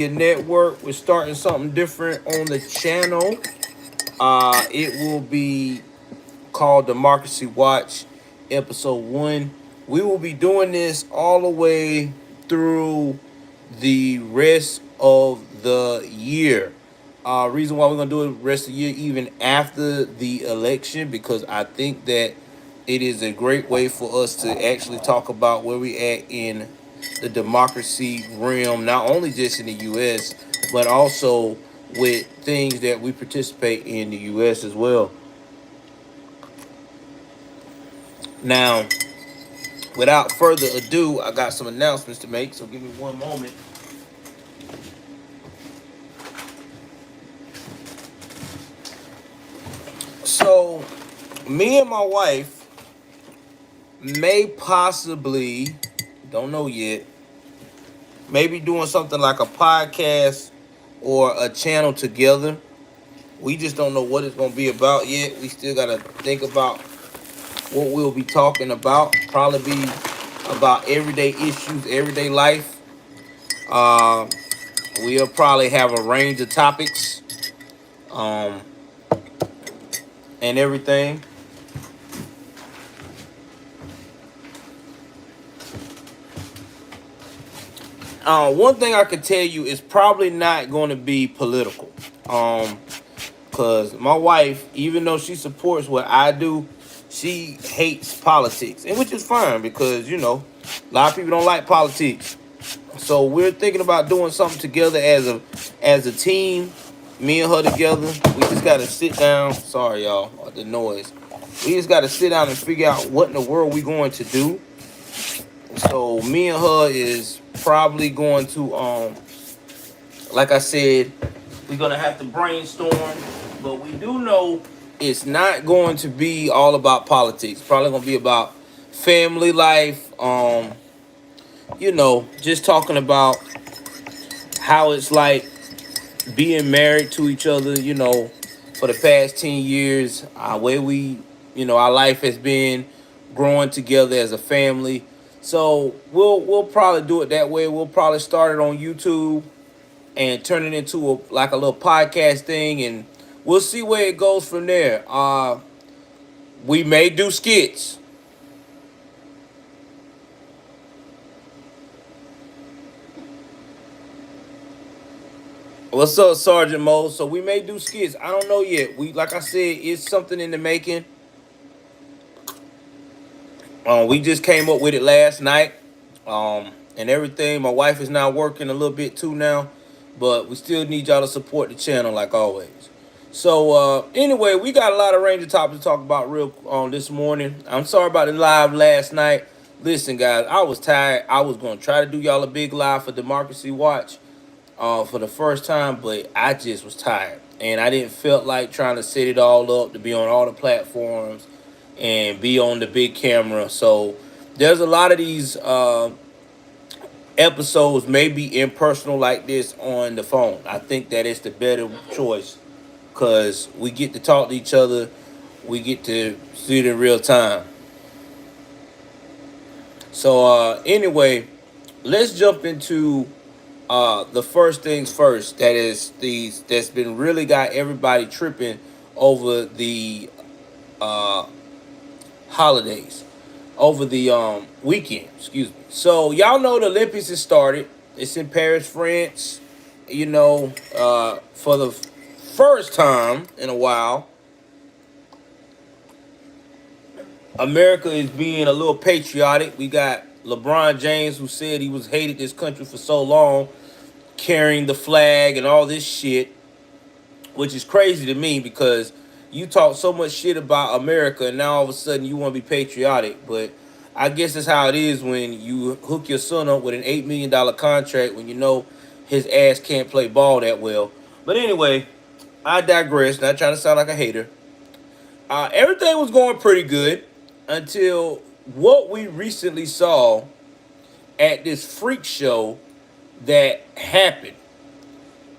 network. We're starting something different on the channel. It will be called Democracy Watch, Episode 1. We will be doing this all the way through the rest of the year. Reason why we're gonna do it rest of the year, even after the election, because I think that it is a great way for us to actually talk about where we at in the democracy realm, not only just in the U.S. but also with things that we participate in the U.S. as well. Now, without further ado, I got some announcements to make, so give me one moment. So, me and my wife may possibly, don't know yet, maybe doing something like a podcast or a channel together. We just don't know what it's going to be about yet. We still got to think about what we'll be talking about. Probably be about everyday issues, everyday life. Uh, we'll probably have a range of topics um, and everything. One thing I can tell you is probably not going to be political. Because my wife, even though she supports what I do, she hates politics, and which is fine because a lot of people don't like politics. So we're thinking about doing something together as a team, me and her together. We just gotta sit down. Sorry, y'all, the noise. We just gotta sit down and figure out what in the world we going to do. So me and her is probably going to like I said, we're gonna have to brainstorm, but we do know it's not going to be all about politics. Probably gonna be about family life. Just talking about how it's like being married to each other. For the past 10 years, where our life has been growing together as a family. So we'll probably do it that way. We'll probably start it on YouTube and turn it into like a little podcast thing, and we'll see where it goes from there. We may do skits. What's up, Sergeant Mo? So we may do skits. I don't know yet. Like I said, it's something in the making. We just came up with it last night, and everything. My wife is now working a little bit too now, but we still need y'all to support the channel like always. So anyway, we got a lot of range of topics to talk about real this morning. I'm sorry about the live last night. Listen, guys, I was tired. I was gonna try to do y'all a big live for Democracy Watch for the first time, but I just was tired, and I didn't feel like trying to set it all up to be on all the platforms and be on the big camera. So there's a lot of these episodes maybe impersonal like this on the phone. I think that it's the better choice because we get to talk to each other. We get to see it in real time. So anyway, let's jump into the first things first. That's been really got everybody tripping over the uh, holidays, over the weekend. Excuse me. So y'all know the Olympics has started. It's in Paris, France. For the first time in a while, America is being a little patriotic. We got LeBron James, who said he was hated this country for so long, carrying the flag and all this shit, which is crazy to me because you talk so much shit about America and now all of a sudden you want to be patriotic. But I guess that's how it is when you hook your son up with an $8 million contract when you know his ass can't play ball that well. But anyway, I digress. Not trying to sound like a hater. Everything was going pretty good until what we recently saw at this freak show that happened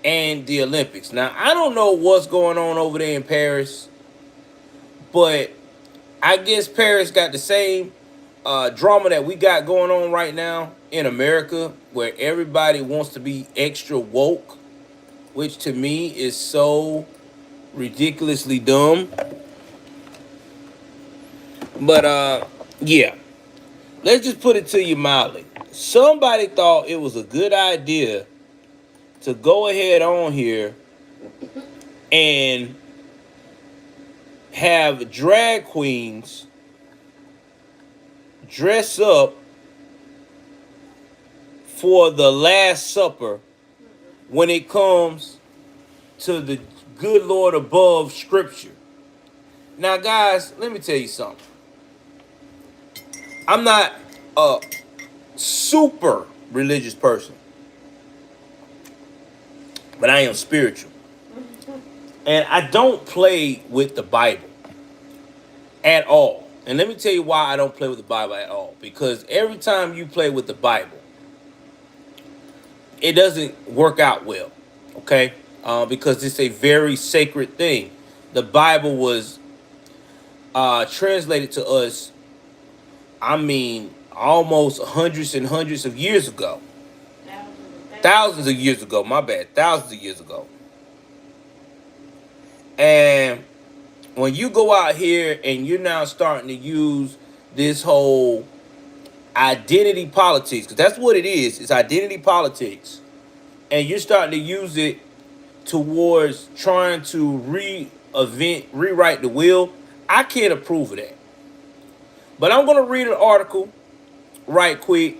and the Olympics. Now, I don't know what's going on over there in Paris, but I guess Paris got the same drama that we got going on right now in America. where everybody wants to be extra woke, which to me is so ridiculously dumb. But yeah, let's just put it to you mildly. Somebody thought it was a good idea to go ahead on here and have drag queens dress up for the Last Supper when it comes to the good Lord above scripture. Now, guys, let me tell you something. I'm not a super religious person, but I am spiritual. And I don't play with the Bible at all. And let me tell you why I don't play with the Bible at all. Because every time you play with the Bible, it doesn't work out well. Okay? Because it's a very sacred thing. The Bible was translated to us, I mean, almost hundreds and hundreds of years ago. Thousands of years ago, my bad. Thousands of years ago. And when you go out here and you're now starting to use this whole identity politics, because that's what it is, it's identity politics, and you're starting to use it towards trying to rewrite the will, I can't approve of that. But I'm going to read an article right quick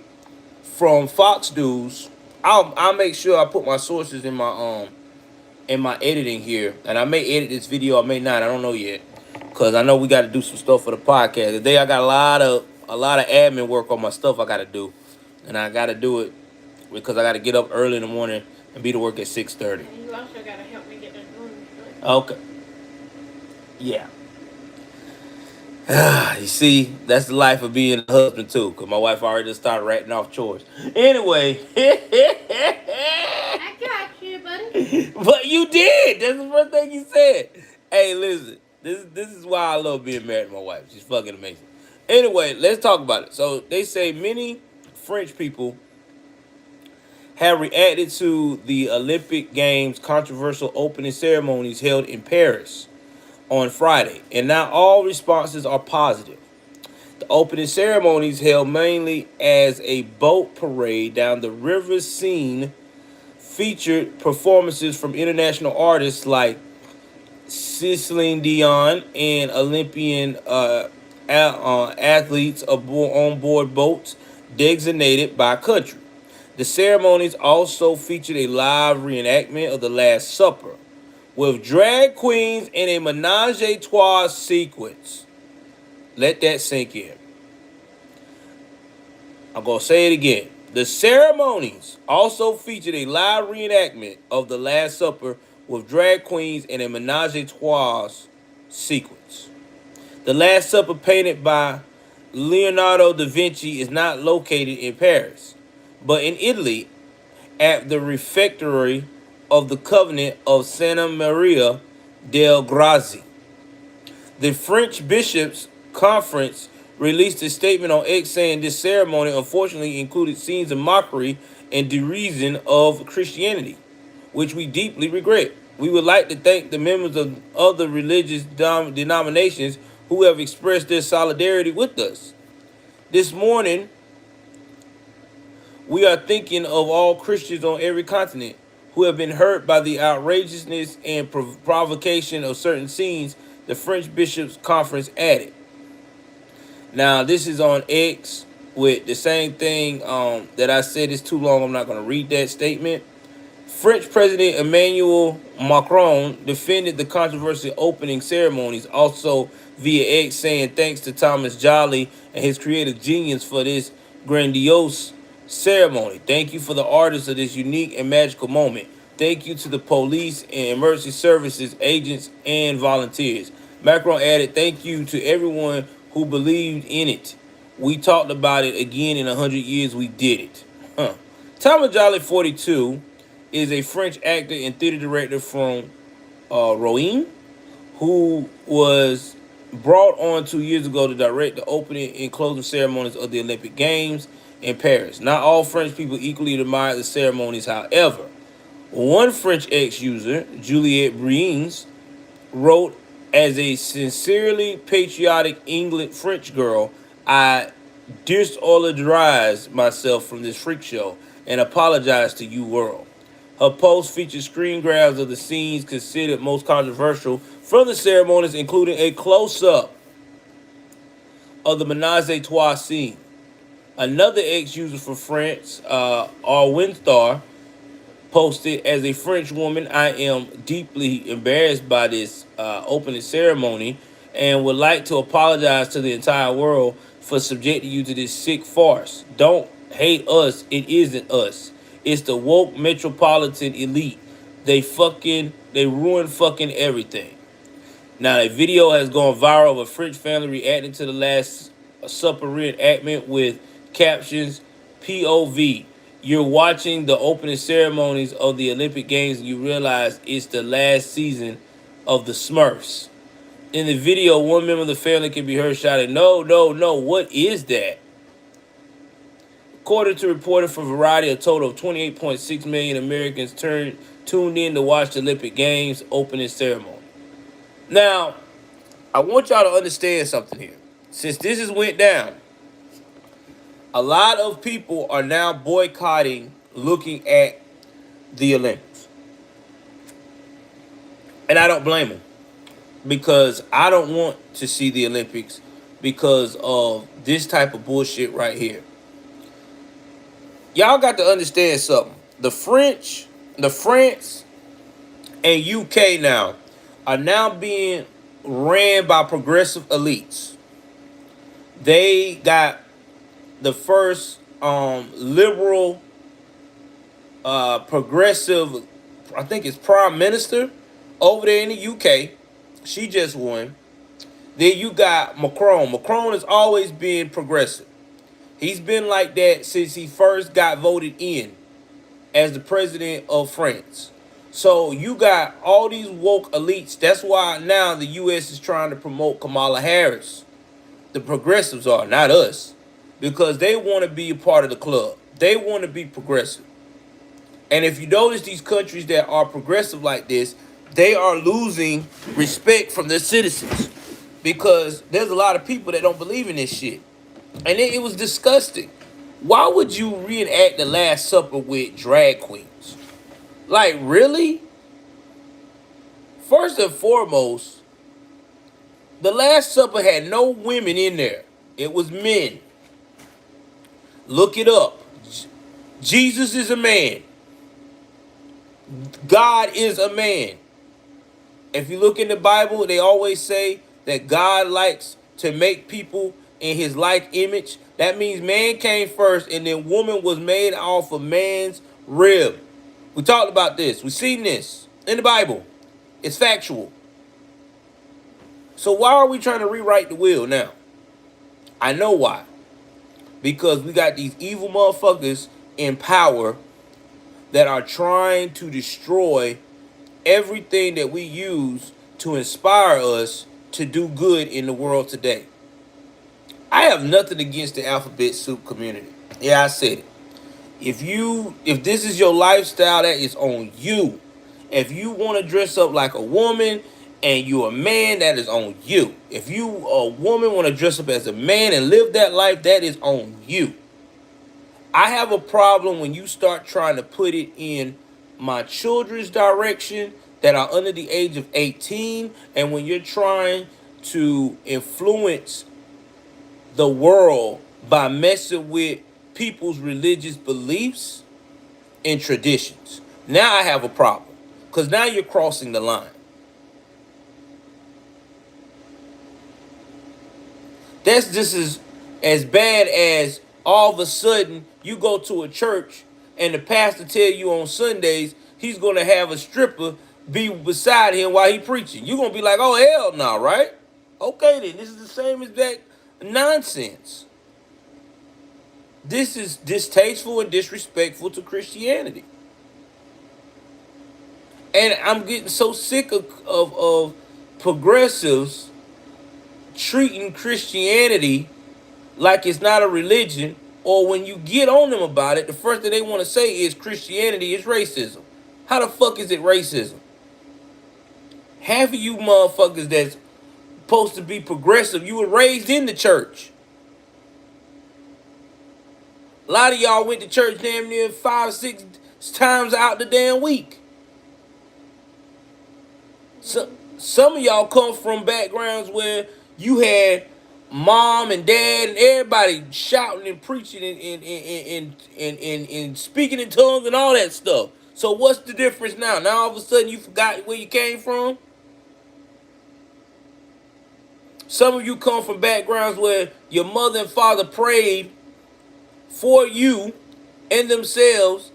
from Fox News. I'll make sure I put my sources in my editing here, and I may edit this video, I may not, I don't know yet, because I know we got to do some stuff for the podcast. Today I got a lot of admin work on my stuff I got to do, and I got to do it because I got to get up early in the morning and be to work at 6:30. And you also got to help me get this room straight. Okay. Yeah. You see, that's the life of being a husband too, because my wife already just started ratting off chores. Anyway. I got you, buddy. But you did. That's the first thing you said. Hey, listen. This is why I love being married to my wife. She's fucking amazing. Anyway, let's talk about it. So they say many French people have reacted to the Olympic Games controversial opening ceremonies held in Paris on Friday, and not all responses are positive. The opening ceremonies, held mainly as a boat parade down the river Seine, featured performances from international artists like Celine Dion and Olympian athletes on board boats designated by country. The ceremonies also featured a live reenactment of the Last Supper, with drag queens in a menage a trois sequence. Let that sink in. I'm going to say it again. The ceremonies also featured a live reenactment of the Last Supper with drag queens in a menage a trois sequence. The Last Supper, painted by Leonardo da Vinci, is not located in Paris, but in Italy at the refectory of the Convent of Santa Maria del Grazie. The French Bishops' Conference released a statement on X saying this ceremony unfortunately included scenes of mockery and derision of Christianity, which we deeply regret. We would like to thank the members of other religious denominations who have expressed their solidarity with us. This morning, we are thinking of all Christians on every continent who have been hurt by the outrageousness and provocation of certain scenes, the French Bishops' Conference added. Now, this is on X with the same thing that I said is too long. I'm not going to read that statement. French President Emmanuel Macron defended the controversial opening ceremonies, also via X, saying thanks to Thomas Jolly and his creative genius for this grandiose ceremony. Thank you for the artists of this unique and magical moment. Thank you to the police and emergency services agents and volunteers. Macron added, thank you to everyone who believed in it. We talked about it again in 100 years. We did it. Thomas Jolly, 42, is a French actor and theater director from Rouen, who was brought on 2 years ago to direct the opening and closing ceremonies of the Olympic Games in Paris. Not all French people equally admire the ceremonies, however. One French ex-user, Juliette Briens, wrote, as a sincerely patriotic England French girl, I disolidarized myself from this freak show and apologize to you world. Her post featured screen grabs of the scenes considered most controversial from the ceremonies, including a close-up of the menage a trois scene. Another ex-user for France, Arwinstar, posted, as a French woman, I am deeply embarrassed by this opening ceremony and would like to apologize to the entire world for subjecting you to this sick farce. Don't hate us. It isn't us. It's the woke metropolitan elite. They ruin fucking everything. Now, a video has gone viral of a French family reacting to the Last Supper reenactment with captions POV. You're watching the opening ceremonies of the Olympic Games and you realize it's the last season of the Smurfs. In the video, one member of the family can be heard shouting, "No, no, no, what is that?" According to reporting from Variety, a total of 28.6 million Americans tuned in to watch the Olympic Games opening ceremony. Now, I want y'all to understand something here. Since this has went down, a lot of people are now boycotting looking at the Olympics. And I don't blame them, because I don't want to see the Olympics because of this type of bullshit right here. Y'all got to understand something. The France and UK are now being ran by progressive elites. They got the first liberal progressive, I think it's prime minister over there in the UK. She just won. Then you got Macron. Macron has always been progressive. He's been like that since he first got voted in as the president of France. So you got all these woke elites. That's why now the U.S. is trying to promote Kamala Harris. The progressives are, not us. Because they want to be a part of the club. They want to be progressive. And if you notice, these countries that are progressive like this, they are losing respect from their citizens. Because there's a lot of people that don't believe in this shit. And it was disgusting. Why would you reenact the Last Supper with drag queens? Like, really? First and foremost, the Last Supper had no women in there. It was men. Look it up. Jesus is a man. God is a man. If you look in the Bible, they always say that God likes to make people in his like image. That means man came first and then woman was made off of man's rib. We talked about this. We've seen this in the Bible. It's factual. So why are we trying to rewrite the wheel now? I know why. Because we got these evil motherfuckers in power that are trying to destroy everything that we use to inspire us to do good in the world today. I have nothing against the alphabet soup community. Yeah, I said it. If this is your lifestyle, that is on you. If you want to dress up like a woman and you're a man, that is on you. If you, a woman, want to dress up as a man and live that life, that is on you. I have a problem when you start trying to put it in my children's direction that are under the age of 18, and when you're trying to influence the world by messing with people's religious beliefs and traditions. Now I have a problem, because now you're crossing the line. That's just as bad as all of a sudden you go to a church and the pastor tell you on Sundays he's going to have a stripper be beside him while he preaching. You're going to be like, oh, hell no, right? Okay, then. This is the same as that nonsense. This is distasteful and disrespectful to Christianity. And I'm getting so sick of progressives treating Christianity like it's not a religion or when you get on them about it, the first thing they want to say is Christianity is racism. How the fuck is it racism? Half of you motherfuckers that's supposed to be progressive, you were raised in the church. A lot of y'all went to church damn near 5-6 times out the damn week. So, some of y'all come from backgrounds where you had mom and dad and everybody shouting and preaching and speaking in tongues and all that stuff. So what's the difference now? Now all of a sudden you forgot where you came from? Some of you come from backgrounds where your mother and father prayed for you and themselves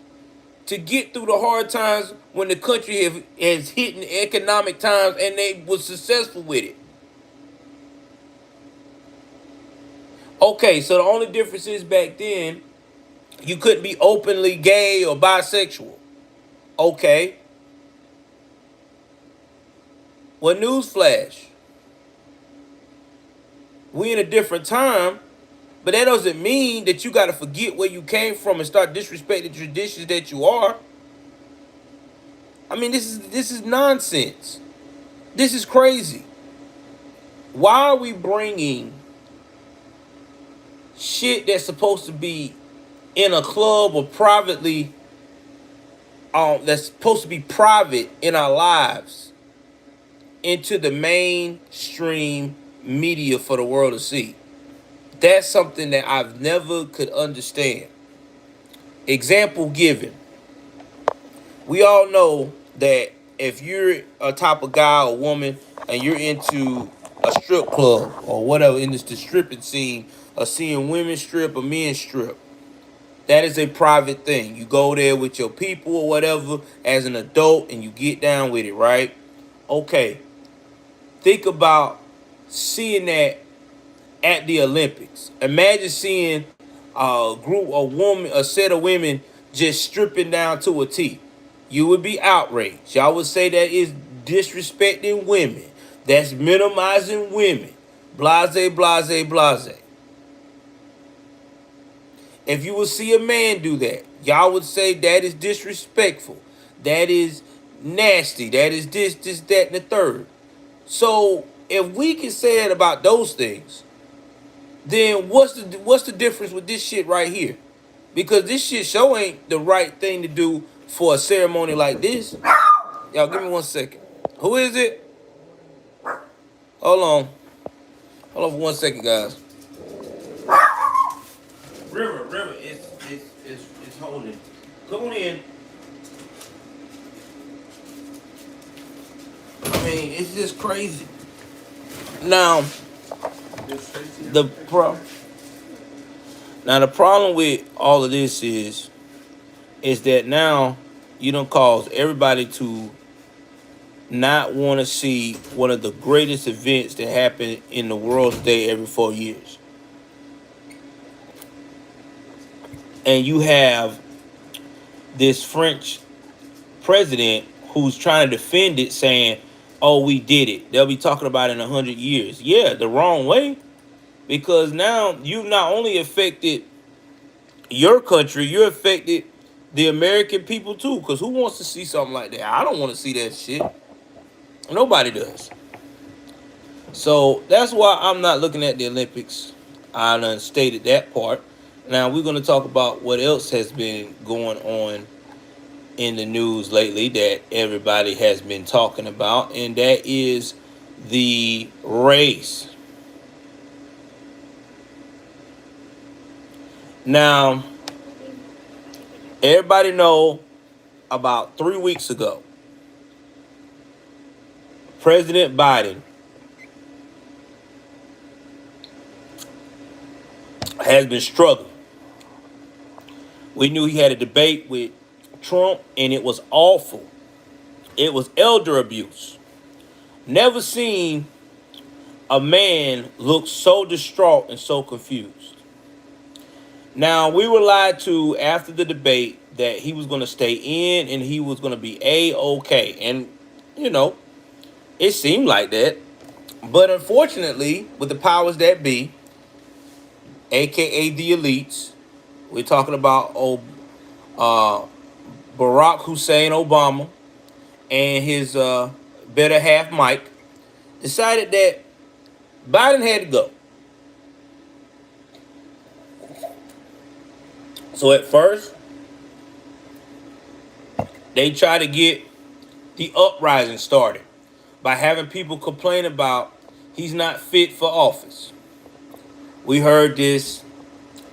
to get through the hard times when the country has hit in economic times and they was successful with it. Okay, so the only difference is back then you couldn't be openly gay or bisexual. Okay. Well, newsflash. We in a different time, but that doesn't mean that you got to forget where you came from and start disrespecting traditions that you are. I mean, this is nonsense. This is crazy. Why are we bringing shit that's supposed to be in a club or privately, that's supposed to be private in our lives, into the mainstream media for the world to see? That's something that I've never could understand. Example given. We all know that if you're a type of guy or woman and you're into a strip club or whatever, in this the stripping scene, or seeing women strip or men strip, that is a private thing. You go there with your people or whatever as an adult and you get down with it, right? Okay. Think about seeing that at the Olympics. Imagine seeing a set of women just stripping down to a T. You would be outraged. Y'all would say that is disrespecting women. That's minimizing women. Blase, blase, blase. If you would see a man do that, y'all would say that is disrespectful. That is nasty. That is this, that, and the third. So if we can say that about those things, then what's the difference with this shit right here? Because this shit show ain't the right thing to do for a ceremony like this. Y'all give me 1 second. Who is it? Hold on. Hold on for 1 second, guys. River, it's holding. Come on in. I mean, it's just crazy. Now, the problem with all of this is that now you don't cause everybody to not want to see one of the greatest events that happen in the world today every 4 years. And you have this French president who's trying to defend it, saying, oh, we did it. They'll be talking about it in 100 years. Yeah, the wrong way. Because now you've not only affected your country, you affected the American people too. Because who wants to see something like that? I don't want to see that shit. Nobody does. So that's why I'm not looking at the Olympics. I done stated that part. Now we're going to talk about what else has been going on in the news lately that everybody has been talking about, and that is the race. Now, everybody know about 3 weeks ago, President Biden has been struggling. We knew he had a debate with Trump, and it was awful. It was elder abuse. Never seen a man look so distraught and so confused. Now, we were lied to after the debate that he was going to stay in and he was going to be A-okay. And, you know, it seemed like that. But unfortunately, with the powers that be, a.k.a. the elites, We're talking about uh, Barack Hussein Obama and his better half Mike, decided that Biden had to go. So at first, they tried to get the uprising started by having people complain about he's not fit for office. We heard this.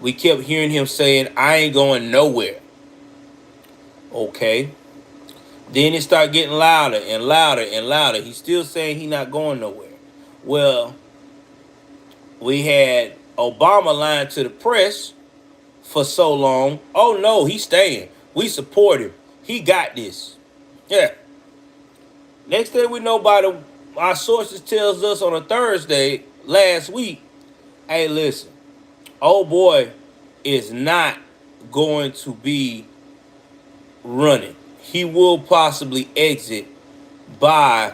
We kept hearing him saying, I ain't going nowhere. Okay. Then it started getting louder and louder and louder. He's still saying he's not going nowhere. Well, we had Obama lying to the press for so long. Oh no, he's staying. We support him. He got this. Yeah. Next thing we know, by our sources tells us on a Thursday last week, hey, listen, old boy is not going to be running. He will possibly exit by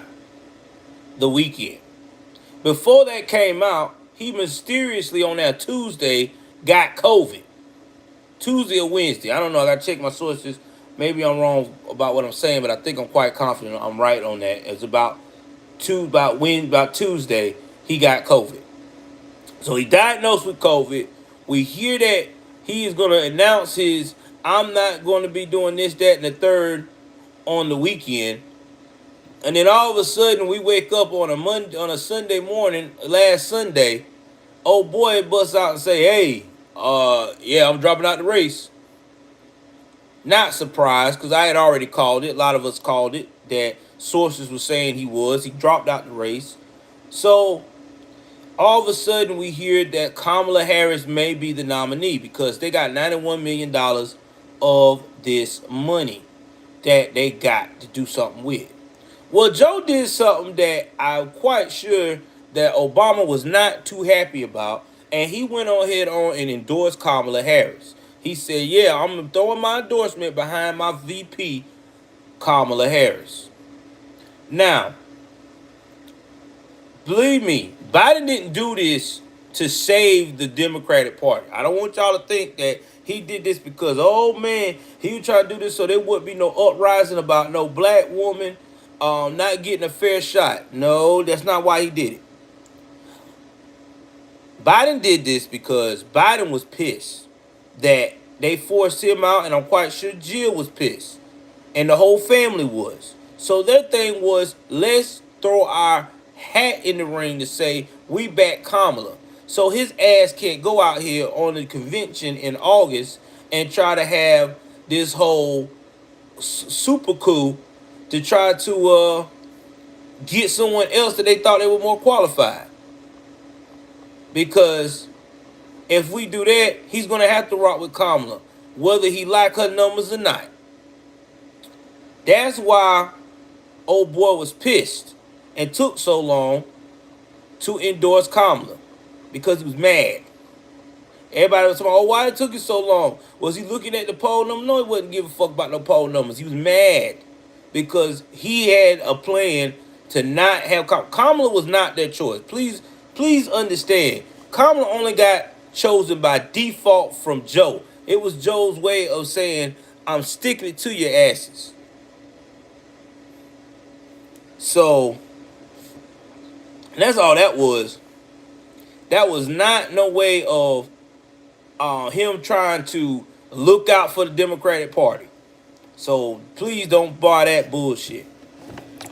the weekend. Before that came out, he mysteriously on that Tuesday got COVID. Tuesday or Wednesday. I don't know. I got to check my sources. Maybe I'm wrong about what I'm saying, but I think I'm quite confident I'm right on that. It's about Tuesday, he got COVID. So he diagnosed with COVID. We hear that he is going to announce his, I'm not going to be doing this, that, and the third on the weekend. And then all of a sudden we wake up on a Sunday morning, last Sunday, old boy busts out and say, hey, yeah, I'm dropping out the race. Not surprised, because I had already called it. A lot of us called it, that sources were saying he was. He dropped out the race. So all of a sudden we hear that Kamala Harris may be the nominee because they got $91 million of this money that they got to do something with. Well, Joe did something that I'm quite sure that Obama was not too happy about, and he went on ahead on and endorsed Kamala Harris. He said, yeah, I'm throwing my endorsement behind my VP, Kamala Harris. Now, believe me, Biden didn't do this to save the Democratic Party. I don't want y'all to think that he did this because, oh man, he was trying to do this so there wouldn't be no uprising about no black woman not getting a fair shot. No, that's not why he did it. Biden did this because Biden was pissed that they forced him out, and I'm quite sure Jill was pissed, and the whole family was. So their thing was, let's throw our hat in the ring to say we back Kamala. So his ass can't go out here on the convention in August and try to have this whole super coup to try to get someone else that they thought they were more qualified. Because if we do that, he's going to have to rock with Kamala, whether he like her numbers or not. That's why old boy was pissed and took so long to endorse Kamala, because he was mad. Everybody was talking, oh, why it took you so long? Was he looking at the poll numbers? No, he wasn't giving a fuck about no poll numbers. He was mad because he had a plan to not have Kamala was not their choice. Please understand. Kamala only got chosen by default from Joe. It was Joe's way of saying, I'm sticking it to your asses. So that's all that was. That was not no way of him trying to look out for the Democratic Party. So please don't buy that bullshit.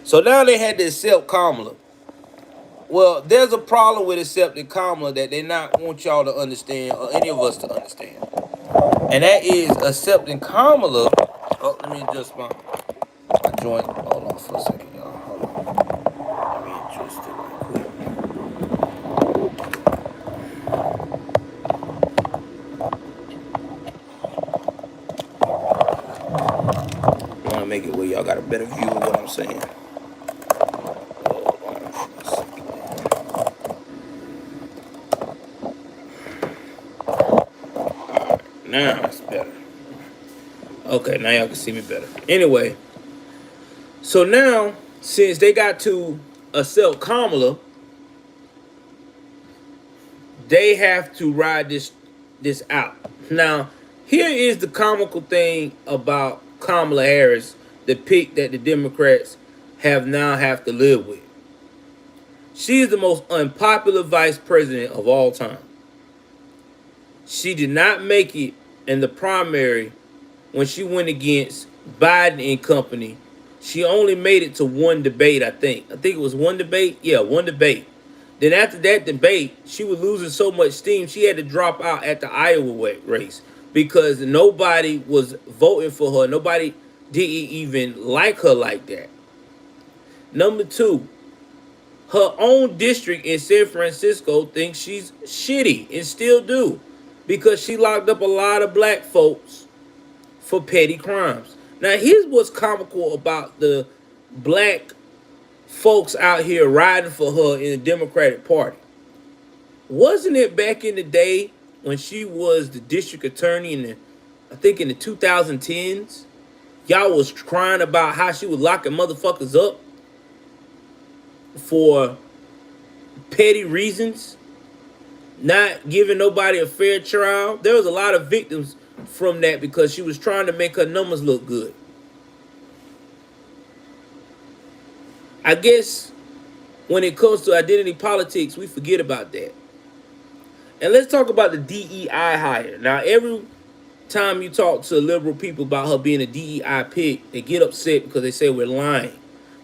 So now they had to accept Kamala. Well, there's a problem with accepting Kamala that they not want y'all to understand, or any of us to understand. And that is accepting Kamala. Oh, let me adjust my joint. Hold on for a second, y'all. Hold on. Let me adjust it real quick. I want to make it where y'all got a better view of what I'm saying. Now it's better. Okay, now y'all can see me better. Anyway, so now, since they got to accept Kamala, they have to ride this out. Now, Here is the comical thing about Kamala Harris, the pick that the Democrats have to live with. She is the most unpopular vice president of all time. She did not make it in the primary when she went against Biden and company. She only made it to one debate, I think. I think it was one debate. Yeah, one debate. Then after that debate, she was losing so much steam, she had to drop out at the Iowa race because nobody was voting for her. Nobody didn't even like her like that. Number two, her own district in San Francisco thinks she's shitty and still do because she locked up a lot of black folks for petty crimes. Now, here's what's comical about the black folks out here riding for her in the Democratic Party. Wasn't it back in the day when she was the district attorney I think in the 2010s? Y'all was crying about how she was locking motherfuckers up for petty reasons, not giving nobody a fair trial. There was a lot of victims from that because she was trying to make her numbers look good. I guess when it comes to identity politics, we forget about that. And let's talk about the DEI hire. Now, every time you talk to liberal people about her being a DEI pick, they get upset because they say we're lying.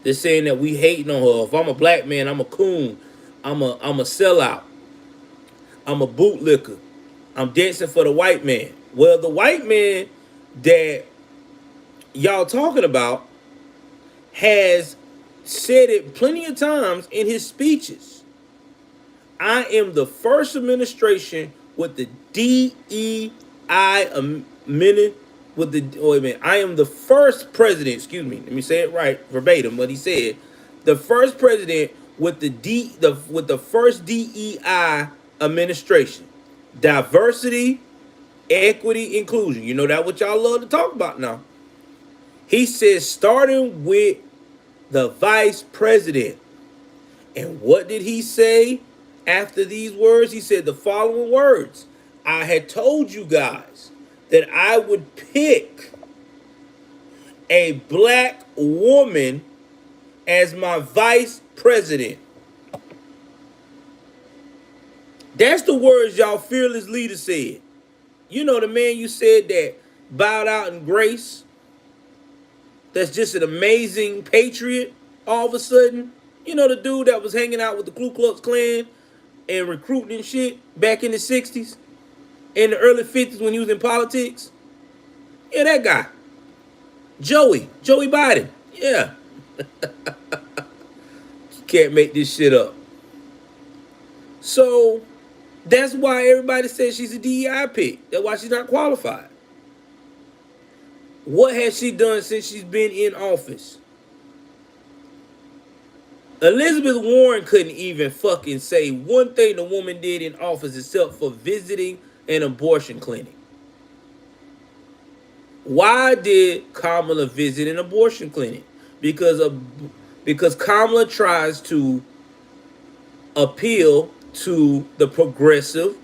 They're saying that we hating on her. If I'm a black man, I'm a coon. I'm a sellout. I'm a bootlicker. I'm dancing for the white man. Well, the white man that y'all talking about has said it plenty of times in his speeches. I am the first administration with the DEI amendment I am the first president, excuse me, let me say it right verbatim, what he said. The first president with the first DEI administration. Diversity, equity, inclusion. You know that what y'all love to talk about now. He says starting with the vice president. And what did he say after these words? He said the following words. I had told you guys that I would pick a black woman as my vice president. That's the words y'all fearless leader said. You know the man you said that bowed out in grace, that's just an amazing patriot all of a sudden. You know the dude that was hanging out with the Ku Klux Klan and recruiting and shit back in the 60s, in the early 50s when he was in politics? Yeah, that guy. Joey Biden. Yeah. Can't make this shit up. So that's why everybody says she's a DEI pick. That's why she's not qualified. What has she done since she's been in office? Elizabeth Warren couldn't even fucking say one thing the woman did in office except for visiting an abortion clinic. Why did Kamala visit an abortion clinic? Because Kamala tries to appeal to the progressive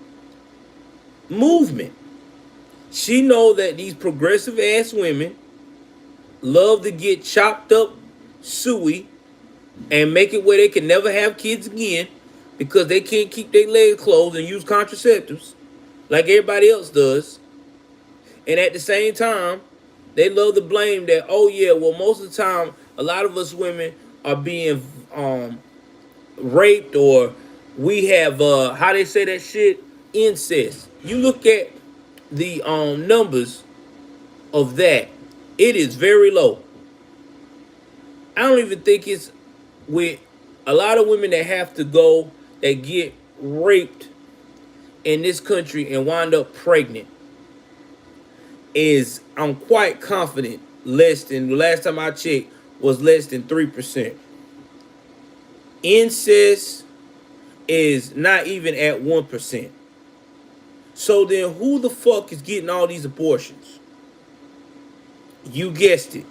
movement. She knows that these progressive ass women love to get chopped up suey and make it where they can never have kids again because they can't keep their legs closed and use contraceptives like everybody else does. And at the same time, they love to blame that, oh yeah, well most of the time, a lot of us women are being raped, or we have, how they say that shit, incest. You look at the numbers of that, it is very low. I don't even think it's with a lot of women that have to go, that get raped in this country and wind up pregnant, is, I'm quite confident, less than, the last time I checked, was less than 3%. Incest is not even at 1%. So then who the fuck is getting all these abortions? You guessed it.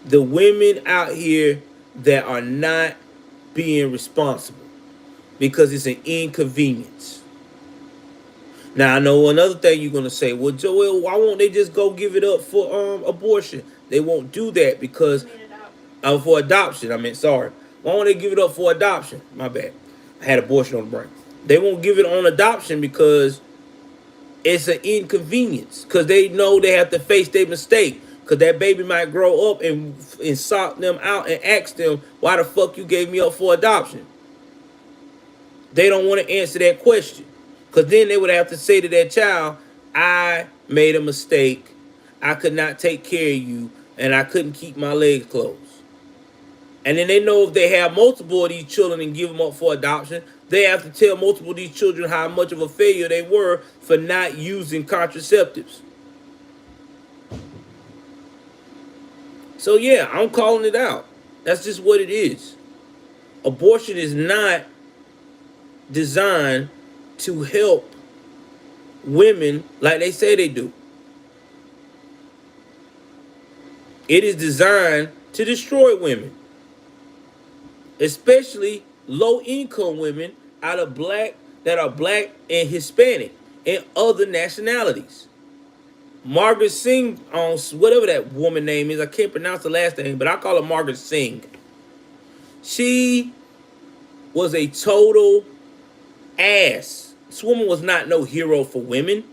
The women out here that are not being responsible because it's an inconvenience. Now I know another thing you're gonna say. Well, Joel, why won't they just go give it up for abortion? They won't do that I because mean adopt. for adoption. I mean, sorry. Why won't they give it up for adoption? My bad. I had abortion on the brain. They won't give it on adoption because it's an inconvenience. Because they know they have to face their mistake. Because that baby might grow up and sock them out and ask them, why the fuck you gave me up for adoption? They don't want to answer that question. Because then they would have to say to that child, I made a mistake. I could not take care of you. And I couldn't keep my legs closed. And then they know if they have multiple of these children and give them up for adoption, they have to tell multiple of these children how much of a failure they were for not using contraceptives. So yeah, I'm calling it out. That's just what it is. Abortion is not designed to help women like they say they do. It is designed to destroy women, especially low income women out of black that are black and Hispanic and other nationalities. Margaret Singh on whatever that woman name is, I can't pronounce the last name, but I call her Margaret Singh. She was a total ass. This woman was not no hero for women.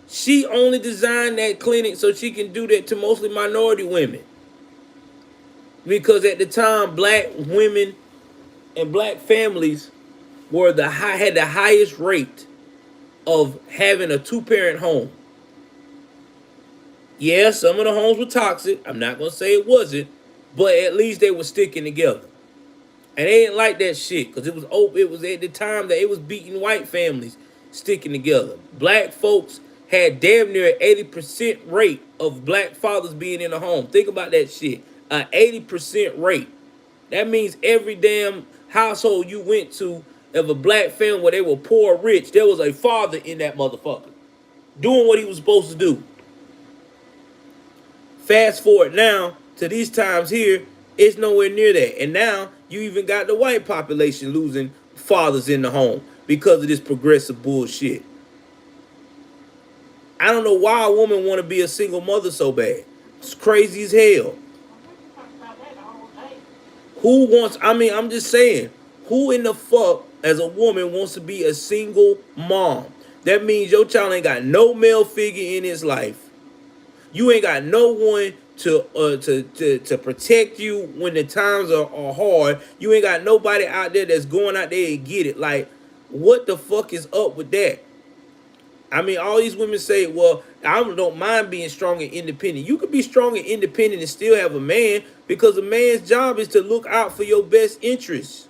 She only designed that clinic so she can do that to mostly minority women. Because at the time, black women and black families were had the highest rate of having a two-parent home. Yeah, some of the homes were toxic. I'm not gonna say it wasn't, but at least they were sticking together. And they didn't like that shit because it was at the time that it was beating white families sticking together. Black folks had damn near an 80% rate of black fathers being in the home. Think about that shit. An 80% rate. That means every damn household you went to of a black family where they were poor or rich, there was a father in that motherfucker doing what he was supposed to do. Fast forward now to these times here, it's nowhere near that. And now you even got the white population losing fathers in the home because of this progressive bullshit. I don't know why a woman want to be a single mother so bad. It's crazy as hell. Who wants, I mean, I'm just saying, who in the fuck as a woman wants to be a single mom? That means your child ain't got no male figure in his life. You ain't got no one to protect you when the times are hard. You ain't got nobody out there that's going out there and get it. Like, what the fuck is up with that? I mean, all these women say, well, I don't mind being strong and independent. You could be strong and independent and still have a man because a man's job is to look out for your best interests.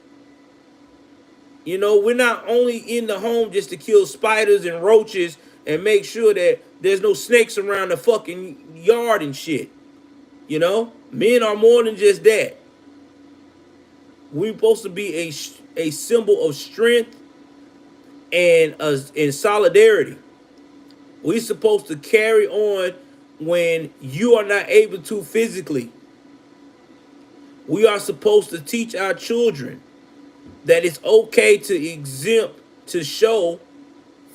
You know, we're not only in the home just to kill spiders and roaches and make sure that there's no snakes around the fucking yard and shit. You know, men are more than just that. We're supposed to be a symbol of strength and in solidarity. We're supposed to carry on when you are not able to physically. We are supposed to teach our children that it's okay to show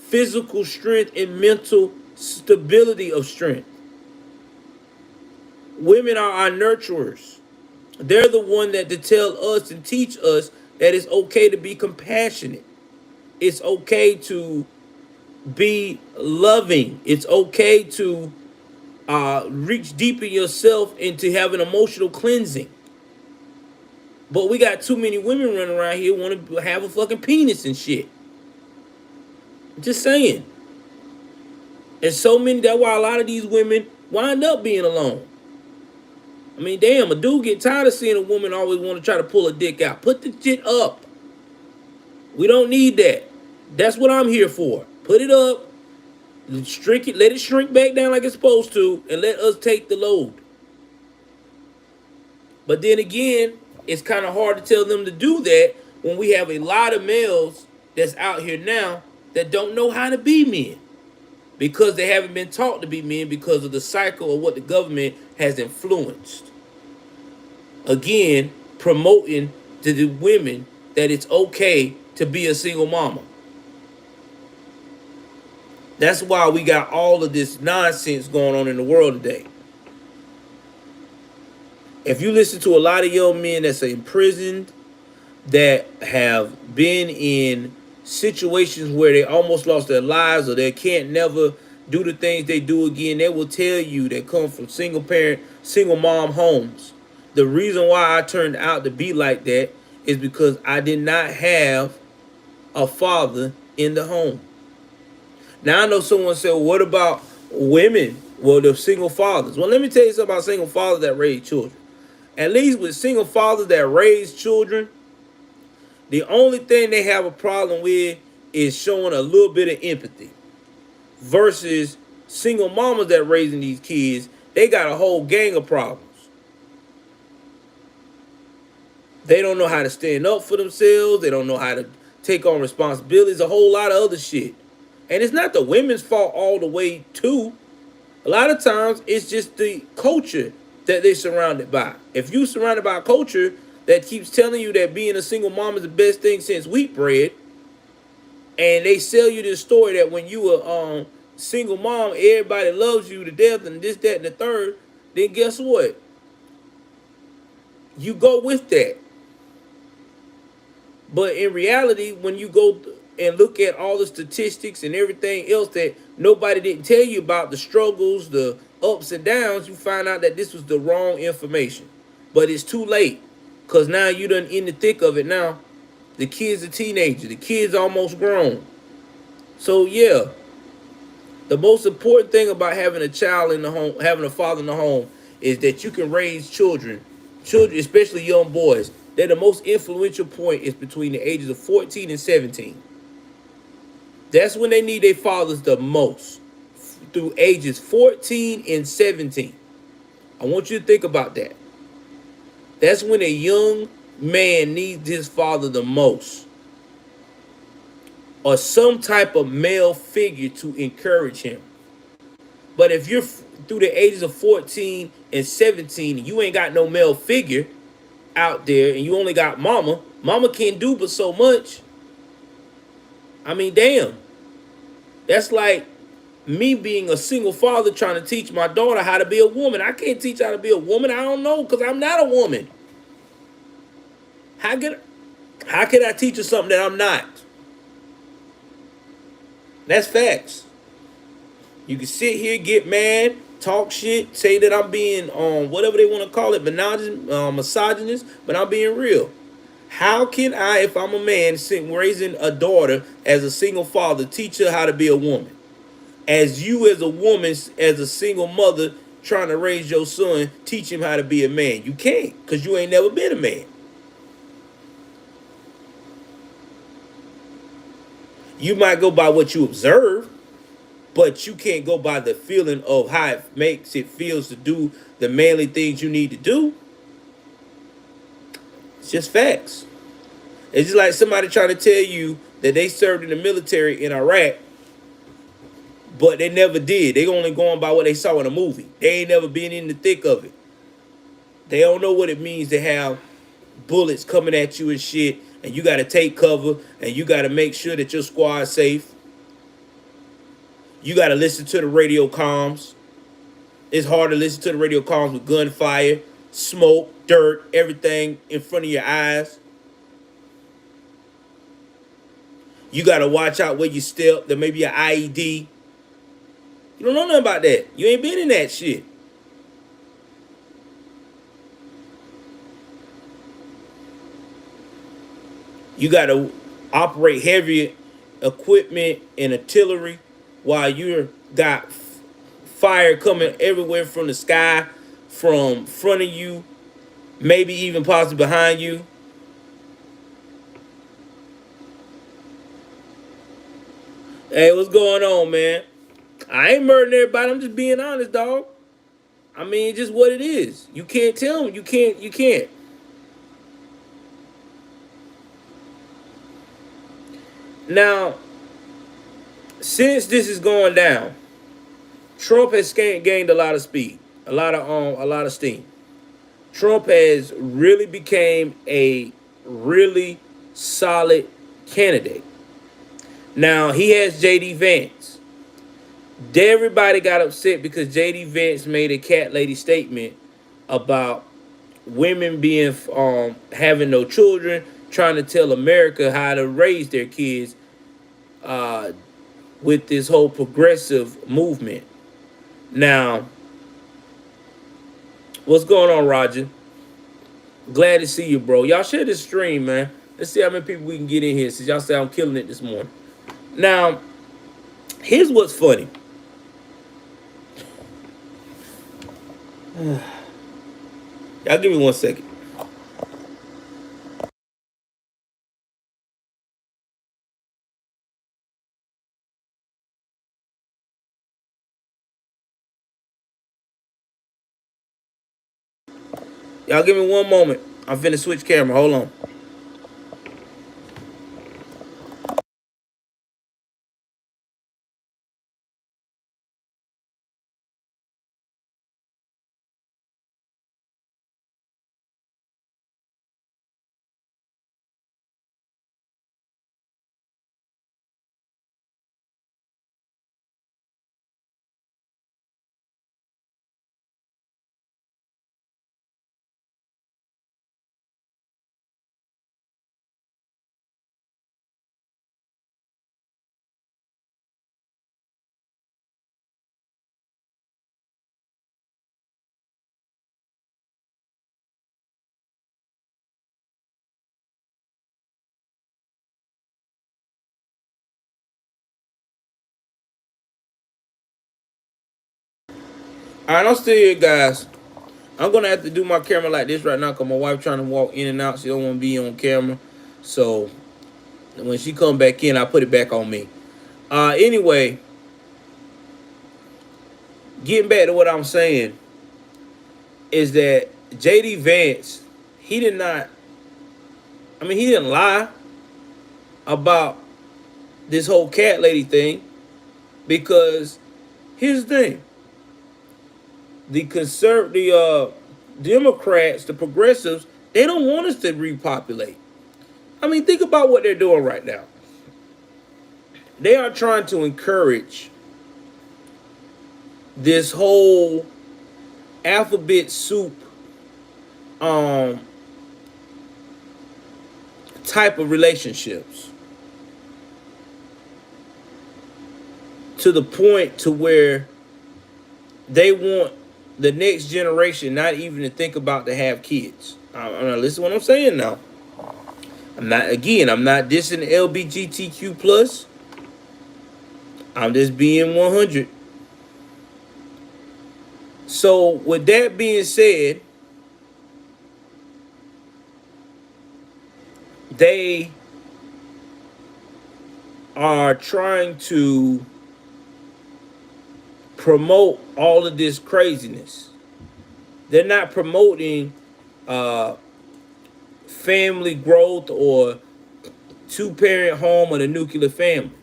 physical strength and mental stability of strength. Women are our nurturers. They're the one that to tell us and teach us that it's okay to be compassionate. It's okay to be loving. It's okay to reach deep in yourself and to have an emotional cleansing. But we got too many women running around here want to have a fucking penis and shit. Just saying. And so many, that's why a lot of these women wind up being alone. I mean, damn, a dude get tired of seeing a woman always want to try to pull a dick out. Put the shit up. We don't need that. That's what I'm here for. Put it up, shrink it, let it shrink back down like it's supposed to, and let us take the load. But then again, it's kind of hard to tell them to do that when we have a lot of males that's out here now that don't know how to be men because they haven't been taught to be men because of the cycle of what the government has influenced. Again, promoting to the women that it's okay to be a single mama. That's why we got all of this nonsense going on in the world today. If you listen to a lot of young men that's imprisoned, that have been in situations where they almost lost their lives or they can't never do the things they do again, they will tell you they come from single parent, single mom homes. The reason why I turned out to be like that is because I did not have a father in the home. Now I know someone said, well, what about women? Well, the single fathers. Well, let me tell you something about single fathers that raise children. At least with single fathers that raise children, the only thing they have a problem with is showing a little bit of empathy. Versus single mamas that raising these kids, they got a whole gang of problems. They don't know how to stand up for themselves. They don't know how to take on responsibilities, a whole lot of other shit. And it's not the women's fault all the way too. A lot of times it's just the culture that they're surrounded by. If you surrounded by a culture that keeps telling you that being a single mom is the best thing since wheat bread, and they sell you this story that when you a single mom, everybody loves you to death and this, that, and the third, then guess what? You go with that. But in reality, when you go and look at all the statistics and everything else that nobody didn't tell you about, the struggles, the ups and downs, you find out that this was the wrong information. But it's too late, because now you done in the thick of it now. The kid's a teenager. The kid's almost grown. So yeah, the most important thing about having a child in the home, having a father in the home, is that you can raise children, especially young boys. They're the most influential point is between the ages of 14 and 17. That's when they need their fathers the most, through ages 14 and 17. I want you to think about that. That's when a young man needs his father the most, or some type of male figure to encourage him. But if you're through the ages of 14 and 17 and you ain't got no male figure out there and you only got mama, mama can't do but so much. I mean, damn. That's like me being a single father trying to teach my daughter how to be a woman. I can't teach her how to be a woman. I don't know, because I'm not a woman. How can I teach her something that I'm not? That's facts. You can sit here, get mad, talk shit, say that I'm being whatever they want to call it, misogynist, but I'm being real. How can I, if I'm a man raising a daughter as a single father, teach her how to be a woman? As you as a woman, as a single mother trying to raise your son, teach him how to be a man. You can't, because you ain't never been a man. You might go by what you observe, but you can't go by the feeling of how it makes it feels to do the manly things you need to do. It's just facts. It's just like somebody trying to tell you that they served in the military in Iraq, but they never did. They only going by what they saw in a movie. They ain't never been in the thick of it. They don't know what it means to have bullets coming at you and shit, and you got to take cover, and you got to make sure that your squad's safe. You got to listen to the radio comms. It's hard to listen to the radio comms with gunfire, smoke, dirt, everything in front of your eyes. You got to watch out where you step. There may be an IED. You don't know nothing about that. You ain't been in that shit. You got to operate heavy equipment and artillery while you got fire coming everywhere from the sky, from front of you, maybe even possibly behind you. Hey, what's going on, man? I ain't murdering everybody. I'm just being honest, dog. I mean, just what it is. You can't tell them. You can't. Now, since this is going down, Trump has gained a lot of speed, a lot of steam. Trump has really became a really solid candidate. Now he has J.D. Vance. Everybody got upset because JD Vance made a cat lady statement about women being having no children, trying to tell America how to raise their kids uh, with this whole progressive movement. Now, what's going on, Roger? Glad to see you, bro. Y'all share this stream, man. Let's see how many people we can get in here since y'all say I'm killing it this morning. Now, here's what's funny. Y'all give me 1 second. Y'all give me one moment. I'm finna switch camera. Hold on. All right, I'm still here, guys. I'm gonna have to do my camera like this right now because my wife trying to walk in and out. She don't want to be on camera. So when she come back in, I put it back on me. Anyway, getting back to what I'm saying is that JD Vance, he did not. I mean, he didn't lie about this whole cat lady thing because here's the thing: the Democrats, the progressives, they don't want us to repopulate. I mean, think about what they're doing right now. They are trying to encourage this whole alphabet soup um type of relationships to the point to where they want the next generation not even to think about to have kids. Listen to what I'm saying now. I'm not dissing LBGTQ plus. I'm just being 100. So with that being said, they are trying to promote all of this craziness. They're not promoting uh, family growth or two-parent home or the nuclear family.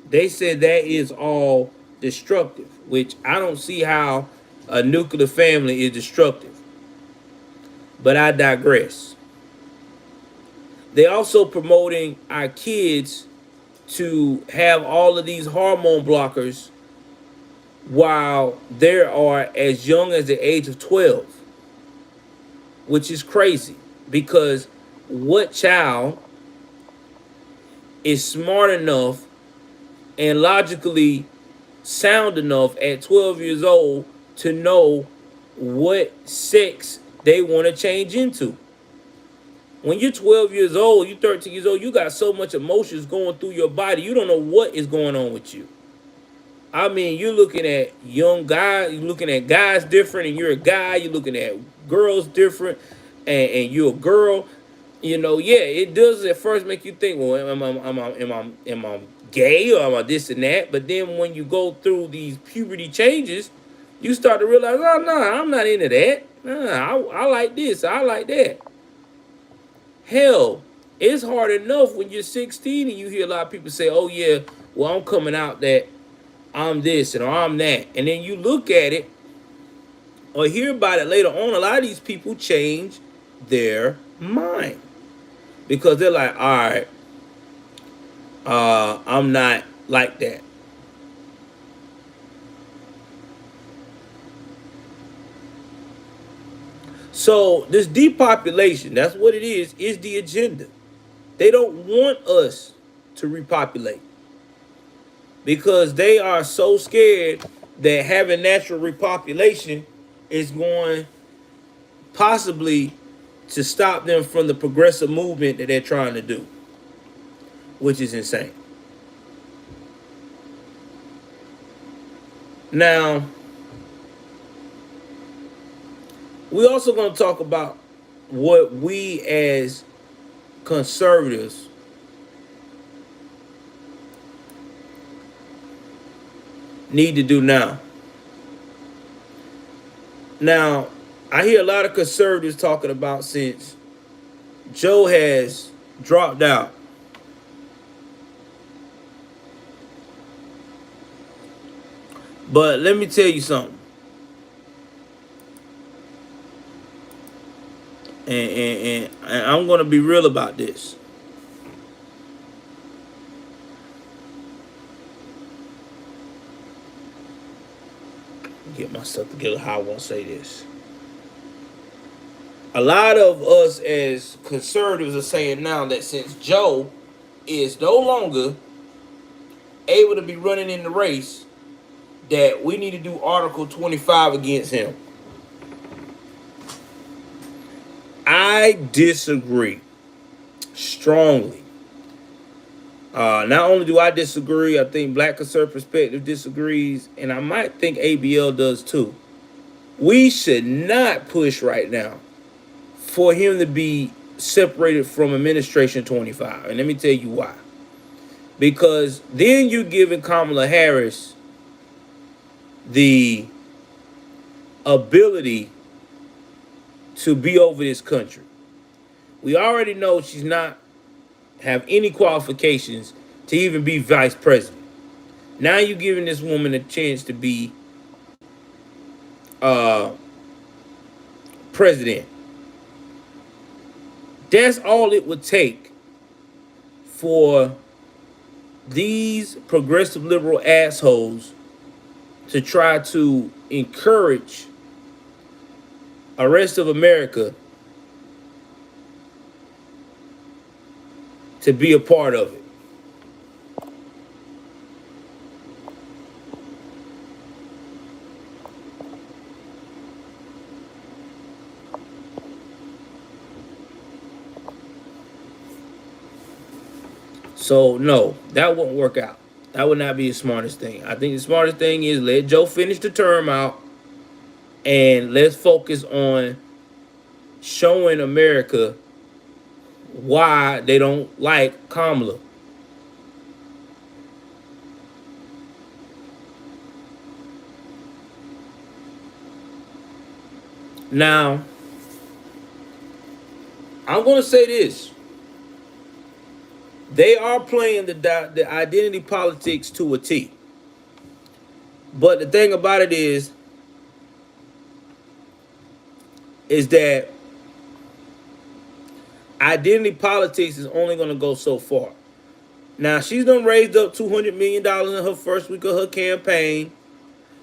They said that is all destructive, which I don't see how a nuclear family is destructive. But I digress. They also promoting our kids to have all of these hormone blockers while they are as young as the age of 12, which is crazy because what child is smart enough and logically sound enough at 12 years old to know what sex they want to change into? When you're 12 years old, you're 13 years old, you got so much emotions going through your body, you don't know what is going on with you. I mean, you're looking at young guys, you're looking at guys different, and you're a guy, you're looking at girls different, and you're a girl. You know, yeah, it does at first make you think, well, am I gay or am I this and that? But then when you go through these puberty changes, you start to realize, oh, no, I'm not into that. Nah, I like this, I like that. Hell, it's hard enough when you're 16 and you hear a lot of people say, oh, yeah, well, I'm coming out that I'm this and or I'm that. And then you look at it or hear about it later on. A lot of these people change their mind because they're like, all right, I'm not like that. So this depopulation, that's what it is the agenda. They don't want us to repopulate because they are so scared that having natural repopulation is going possibly to stop them from the progressive movement that they're trying to do, which is insane. Now, we're also going to talk about what we as conservatives need to do now. Now, I hear a lot of conservatives talking about since Joe has dropped out, but let me tell you something. And I'm going to be real about this. Get myself together how I want to say this. A lot of us as conservatives are saying now that since Joe is no longer able to be running in the race, that we need to do Article 25 against him. I disagree strongly. Not only do I disagree, I think Black Conservative Perspective disagrees, and I might think ABL does too. We should not push right now for him to be separated from Administration 25. And let me tell you why. Because then you're giving Kamala Harris the ability to be over this country. We already know she's not have any qualifications to even be vice president. Now you're giving this woman a chance to be president. That's all it would take for these progressive liberal assholes to try to encourage the rest of America to be a part of it. So no, that won't work out. That would not be the smartest thing. I think the smartest thing is let Joe finish the term out and let's focus on showing America why they don't like Kamala. Now, I'm going to say this. They are playing the identity politics to a T. But the thing about it is that identity politics is only going to go so far. Now, she's done raised up $200 million in her first week of her campaign.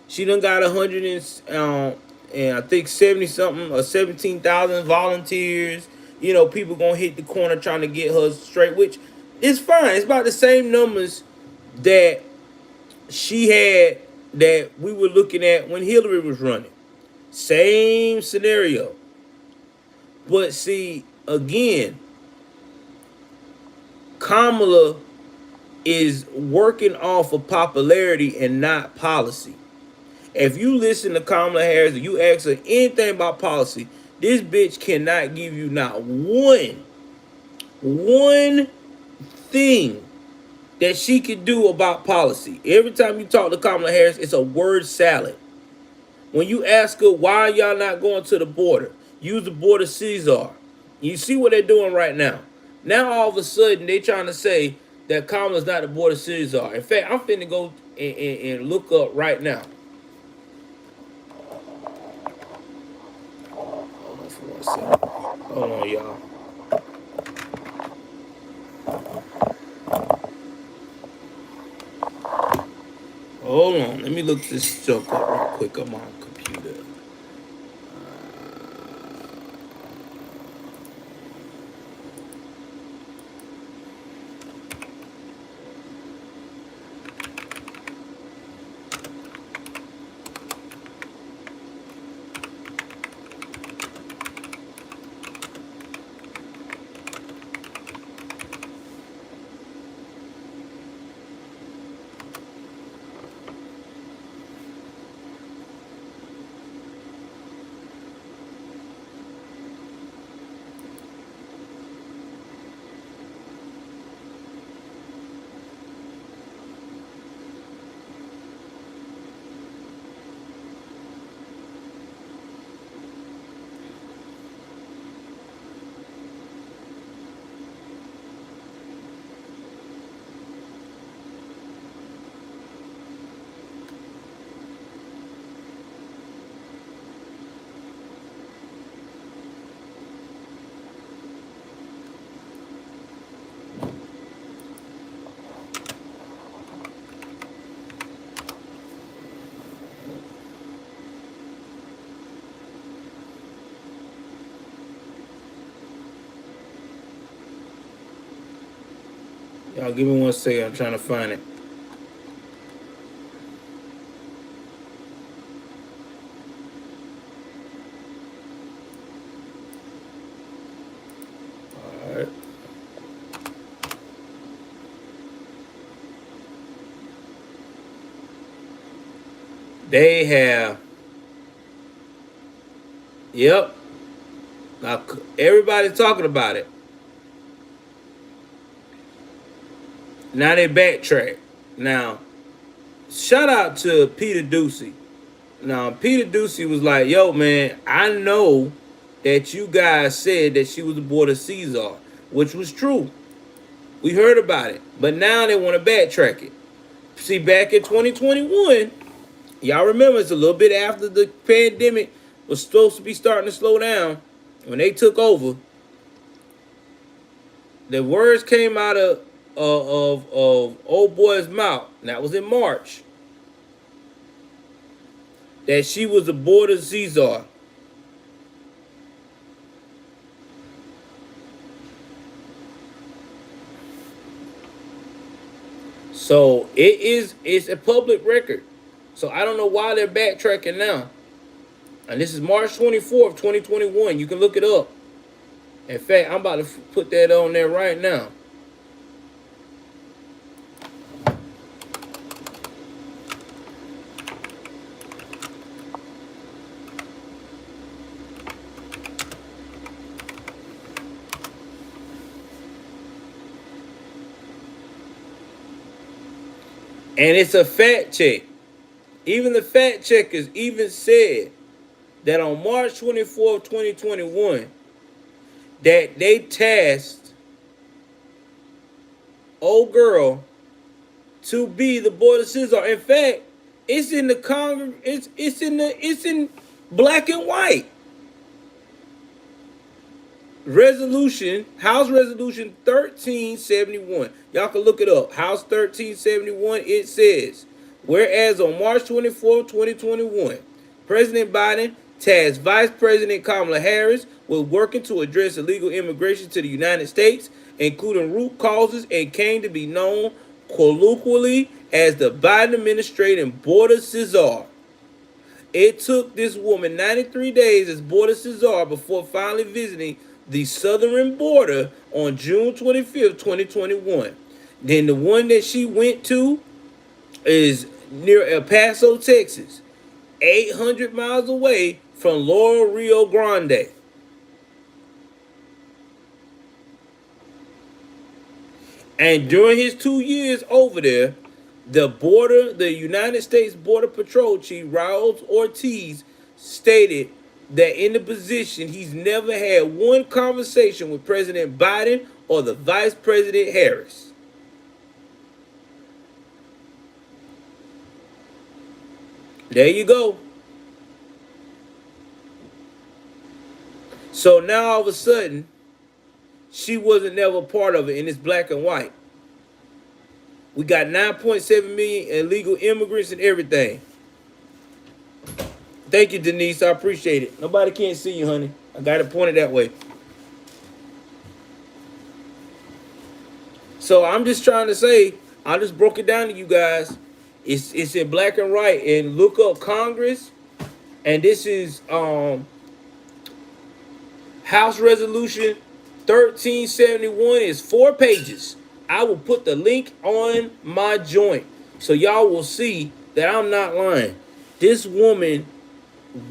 She done got 100 and I think 70 something or 17,000 volunteers. You know, people gonna hit the corner trying to get her straight, which is fine. It's about the same numbers that she had that we were looking at when Hillary was running. Same scenario. But see, again, Kamala is working off of popularity and not policy. If you listen to Kamala Harris and you ask her anything about policy, this bitch cannot give you not one thing that she could do about policy. Every time you talk to Kamala Harris, it's a word salad. When you ask her why y'all not going to the border, use the border Caesar. You see what they're doing right now. Now all of a sudden they trying to say that Kamala's not the border Caesar. In fact, I'm finna go and look up right now. Hold on for 1 second. Hold on, y'all. Hold on. Let me look this junk up real quick on my computer. Y'all give me 1 second. I'm trying to find it. All right. They have. Yep. Now everybody's talking about it. Now they backtrack. Now, shout out to Peter Ducey. Now, Peter Ducey was like, yo, man, I know that you guys said that she was aboard of Caesar, which was true. We heard about it. But now they want to backtrack it. See, back in 2021, y'all remember it's a little bit after the pandemic was supposed to be starting to slow down. When they took over, the words came out of old boy's mouth, and that was in March, that she was aboard of Caesar. So it's a public record. So I don't know why they're backtracking now. And this is March 24th, 2021. You can look it up. In fact, I'm about to put that on there right now. And it's a fact check. Even the fact checkers even said that on March 24th, 2021, that they tasked old girl to be the board of Caesar. In fact, it's in the it's in black and white. House Resolution 1371. Y'all can look it up. House 1371, it says, whereas on March 24, 2021, President Biden tasked Vice President Kamala Harris with working to address illegal immigration to the United States, including root causes, and came to be known colloquially as the Biden administration border Caesar. It took this woman 93 days as border Caesar before finally visiting the southern border on June 25th, 2021. Then the one that she went to is near El Paso, Texas, 800 miles away from Laurel, Rio Grande. And during his 2 years over there, the United States Border Patrol Chief Raul Ortiz stated that in the position he's never had one conversation with President Biden or the Vice President Harris. There you go. So now all of a sudden, she wasn't never part of it, and it's black and white. We got 9.7 million illegal immigrants and everything. Thank you, Denise. I appreciate it. Nobody can't see you, honey. I got it pointed that way. So I'm just trying to say, I just broke it down to you guys. It's in black and white. And look up Congress. And this is House Resolution 1371. Is 4 pages. I will put the link on my joint so y'all will see that I'm not lying. This woman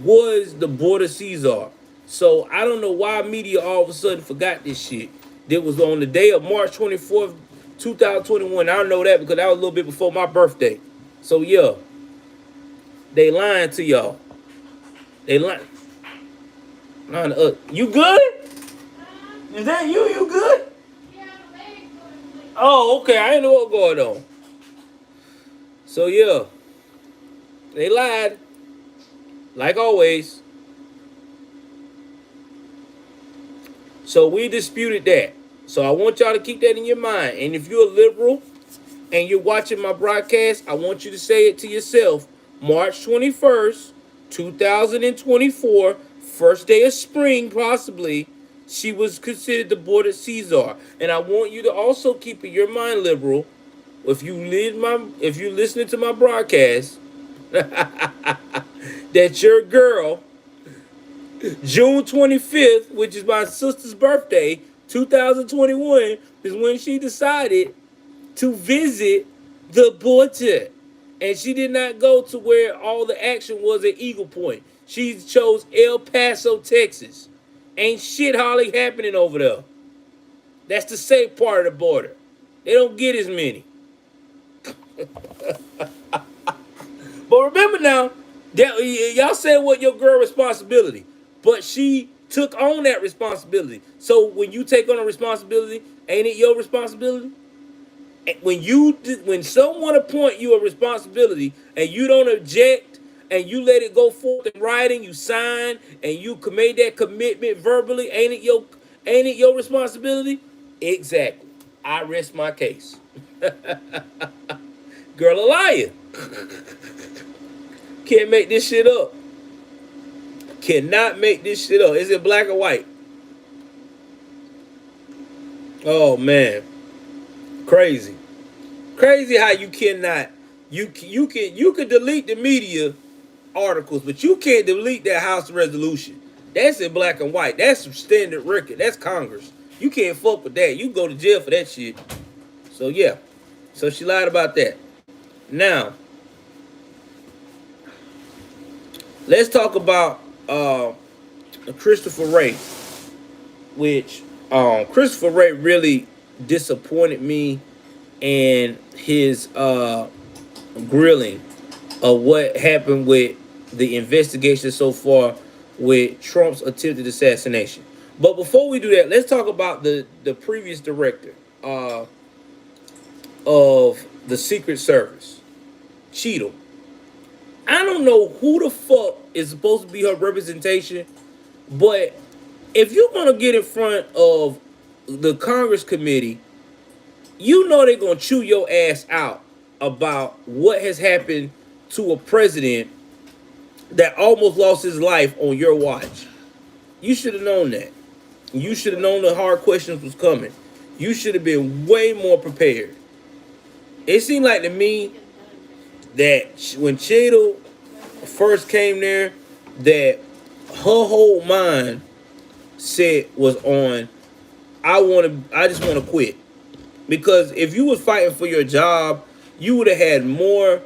was the border Caesar. So I don't know why media all of a sudden forgot this shit. That was on the day of March 24th, 2021. I know that because that was a little bit before my birthday. So yeah, they lying to y'all. They lying. You good? Is that you? You good? Oh, okay. I didn't know what was going on. So yeah, they lied. Like always. So we disputed that. So I want y'all to keep that in your mind. And if you're a liberal and you're watching my broadcast, I want you to say it to yourself. March 21st, 2024, first day of spring possibly. she was considered the border Caesar. And I want you to also keep in your mind, liberal, if you listening to my broadcast, that your girl, June 25th, which is my sister's birthday, 2021, is when she decided to visit the border. And she did not go to where all the action was at Eagle Point. She chose El Paso, Texas. Ain't shit hardly happening over there. That's the safe part of the border. They don't get as many. But remember now, that y'all said what your girl responsibility, but she took on that responsibility. So when you take on a responsibility, ain't it your responsibility? When someone appoint you a responsibility and you don't object and you let it go forth in writing, you sign and you made that commitment verbally, ain't it your responsibility? Exactly. I rest my case. Girl a liar. Can't make this shit up. Cannot make this shit up. Is it black or white? Oh man. Crazy. Crazy how you cannot you can delete the media articles, but you can't delete that House resolution. That's in black and white. That's some standard record. That's Congress. You can't fuck with that. You can go to jail for that shit. So yeah. So she lied about that. Now, let's talk about Christopher Wray, which Christopher Wray really disappointed me in his grilling of what happened with the investigation so far with Trump's attempted assassination. But before we do that, let's talk about the previous director of the Secret Service, Cheadle. I don't know who the fuck is supposed to be her representation, but if you're gonna get in front of the Congress committee, you know they're gonna chew your ass out about what has happened to a president that almost lost his life on your watch. You should have known that. You should have known the hard questions was coming. You should have been way more prepared. It seemed like to me that when Cheadle first came there, that her whole mind set was on, I just want to quit. Because if you was fighting for your job, you would have had more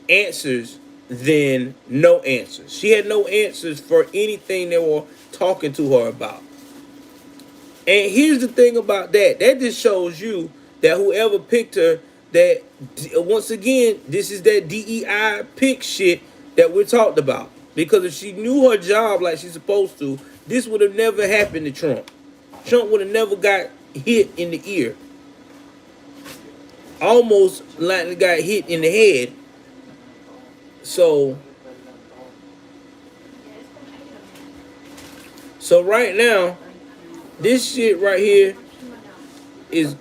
answers than no answers. She had no answers for anything they were talking to her about. And here's the thing about that. That just shows you that whoever picked her, that once again, this is that DEI pick shit that we're talked about. Because if she knew her job like she's supposed to, this would have never happened to Trump. Trump would have never got hit in the ear. Almost like got hit in the head. So right now, this shit right here is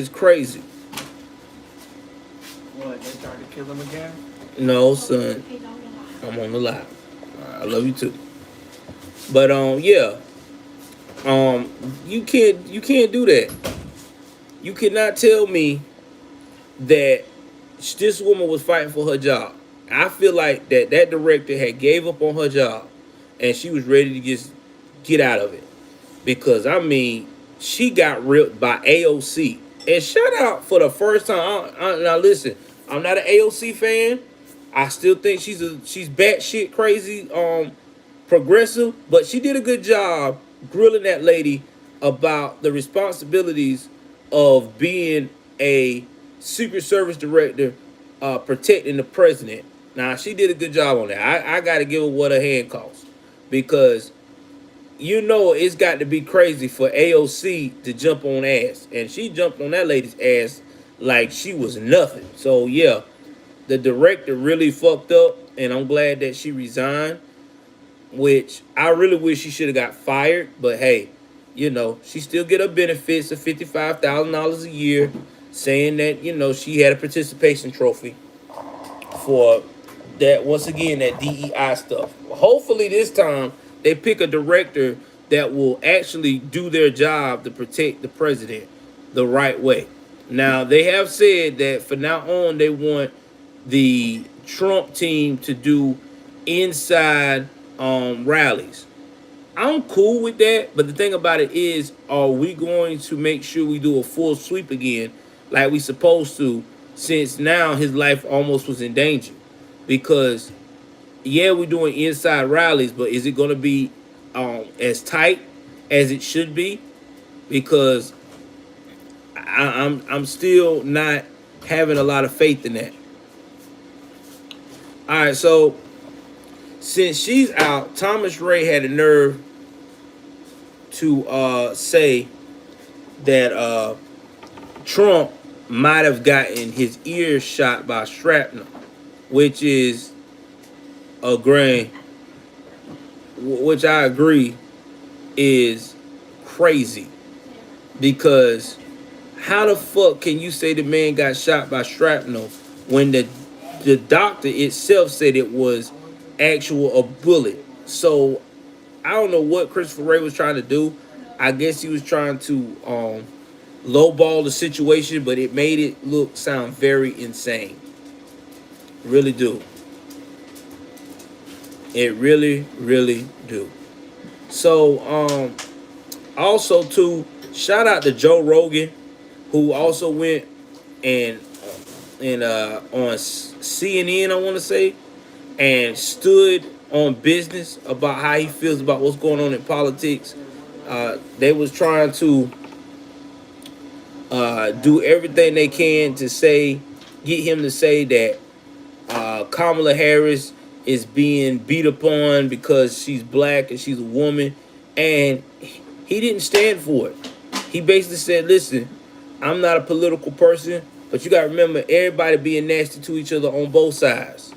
crazy. What, they tried to kill him again? No, son. I'm on the live. I love you too. But yeah. You can't do that. You cannot tell me that this woman was fighting for her job. I feel like that director had gave up on her job and she was ready to just get out of it. Because I mean, she got ripped by AOC. And shout out for the first time. Now listen, I'm not an AOC fan. I still think she's batshit crazy, progressive, but she did a good job grilling that lady about the responsibilities of being a Secret Service director, protecting the president. Now she did a good job on that. I got to give her what her hand costs, because you know it's got to be crazy for AOC to jump on ass, and she jumped on that lady's ass like she was nothing. So yeah, the director really fucked up, and I'm glad that she resigned. Which I really wish she should have got fired, but hey, you know, she still get her benefits of $55,000 a year, saying that, you know, she had a participation trophy for that, once again, that DEI stuff. Hopefully this time they pick a director that will actually do their job to protect the president the right way. Now, they have said that from now on, they want the Trump team to do inside rallies. I'm cool with that, but the thing about it is, are we going to make sure we do a full sweep again like we supposed to, since now his life almost was in danger? Because yeah, we're doing inside rallies, but is it going to be as tight as it should be? Because I'm still not having a lot of faith in that. All right, so since she's out, Thomas Ray had the nerve to say that Trump might have gotten his ears shot by shrapnel, which is a grain, which I agree is crazy. Because how the fuck can you say the man got shot by shrapnel when the doctor itself said it was actual a bullet? So I don't know what Christopher Ray was trying to do. I guess he was trying to lowball the situation, but it made it sound very insane. Really do. It really, really do. So also too, shout out to Joe Rogan, who also went and on CNN, I want to say, and stood on business about how he feels about what's going on in politics. They was trying to do everything they can to get him to say that Kamala Harris is being beat upon because she's black and she's a woman, and he didn't stand for it. He basically said, listen, I'm not a political person, but you got to remember, everybody being nasty to each other on both sides.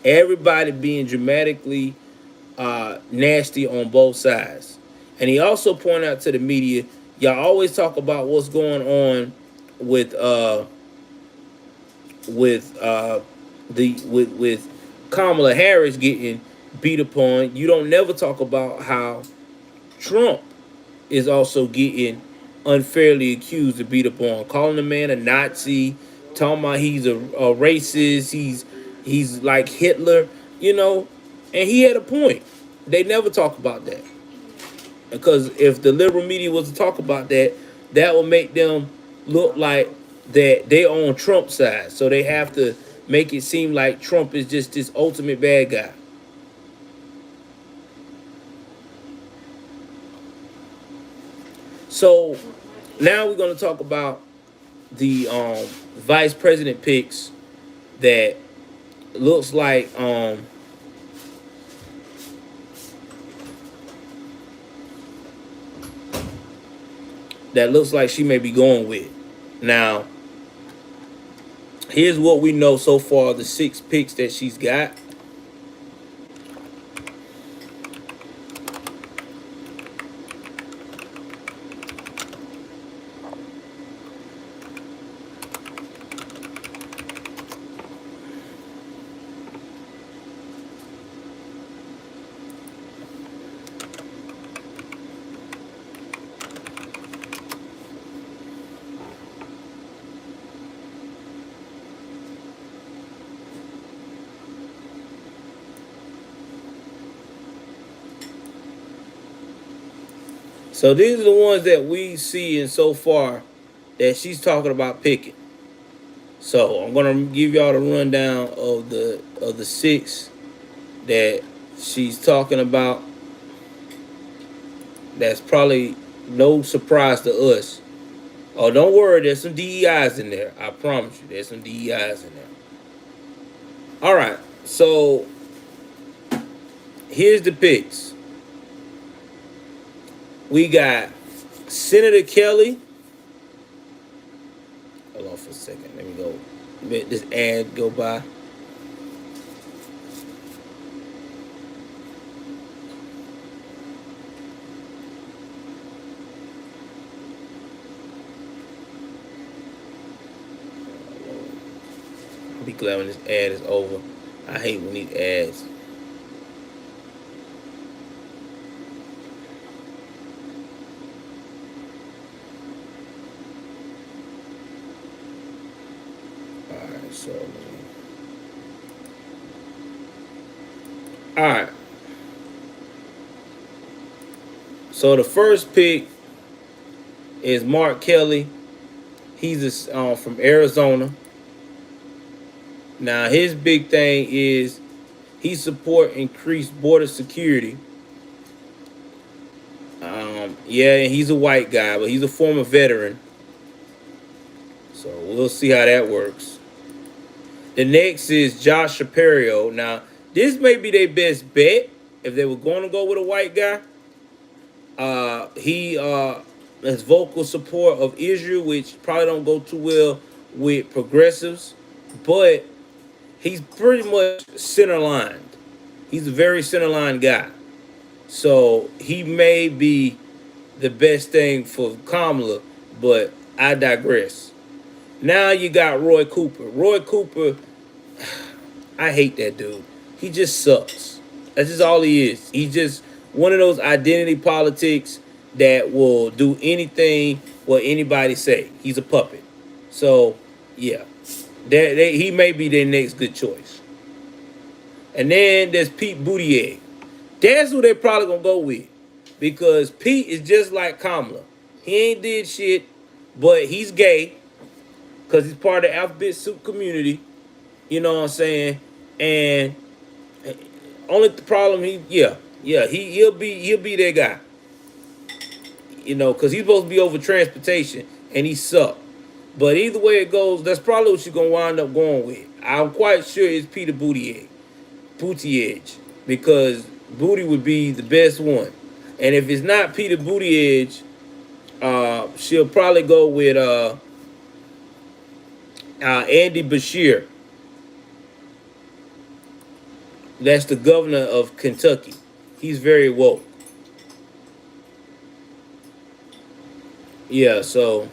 Everybody being dramatically nasty on both sides. And he also pointed out to the media, y'all always talk about what's going on with Kamala Harris getting beat upon. You don't never talk about how Trump is also getting unfairly accused of beat upon, calling the man a Nazi, talking about he's a racist, he's like Hitler, and he had a point. They never talk about that. Because if the liberal media was to talk about that, that would make them look like that they on Trump's side. So they have to make it seem like Trump is just this ultimate bad guy. So now we're going to talk about the vice president picks that looks like she may be going with. Now, here's what we know so far, the 6 picks that she's got. So these are the ones that we see in so far that she's talking about picking. So I'm gonna give y'all the rundown of the 6 that she's talking about. That's probably no surprise to us. Oh, don't worry, there's some DEIs in there. I promise you, there's some DEIs in there. All right, so here's the picks. We got Senator Kelly. Hold on for a second. Let me go. Let this ad go by. I'll be glad when this ad is over. I hate when these ads. So, all right. So the first pick is Mark Kelly. He's from Arizona. Now his big thing is he support increased border security. Yeah, and he's a white guy, but he's a former veteran. So we'll see how that works. The next is Josh Shapiro. Now, this may be their best bet if they were going to go with a white guy. He has vocal support of Israel, which probably don't go too well with progressives, but he's pretty much center lined. He's a very center line guy. So he may be the best thing for Kamala, but I digress. Now you got Roy Cooper. Roy Cooper, I hate that dude. He just sucks. That's just all he is. He's just one of those identity politics that will do anything what anybody say. He's a puppet. So, yeah. He may be their next good choice. And then there's Pete Buttigieg. That's who they're probably going to go with. Because Pete is just like Kamala. He ain't did shit, but he's gay. Because he's part of the alphabet soup community. You know what I'm saying? And only the problem he'll be that guy. You know, because he's supposed to be over transportation and he sucked. But either way it goes, that's probably what you're gonna wind up going with. I'm quite sure it's Peter Buttigieg, because Booty would be the best one. And if it's not Peter Buttigieg, she'll probably go with Andy Beshear. That's the governor of Kentucky. He's very woke. Yeah, so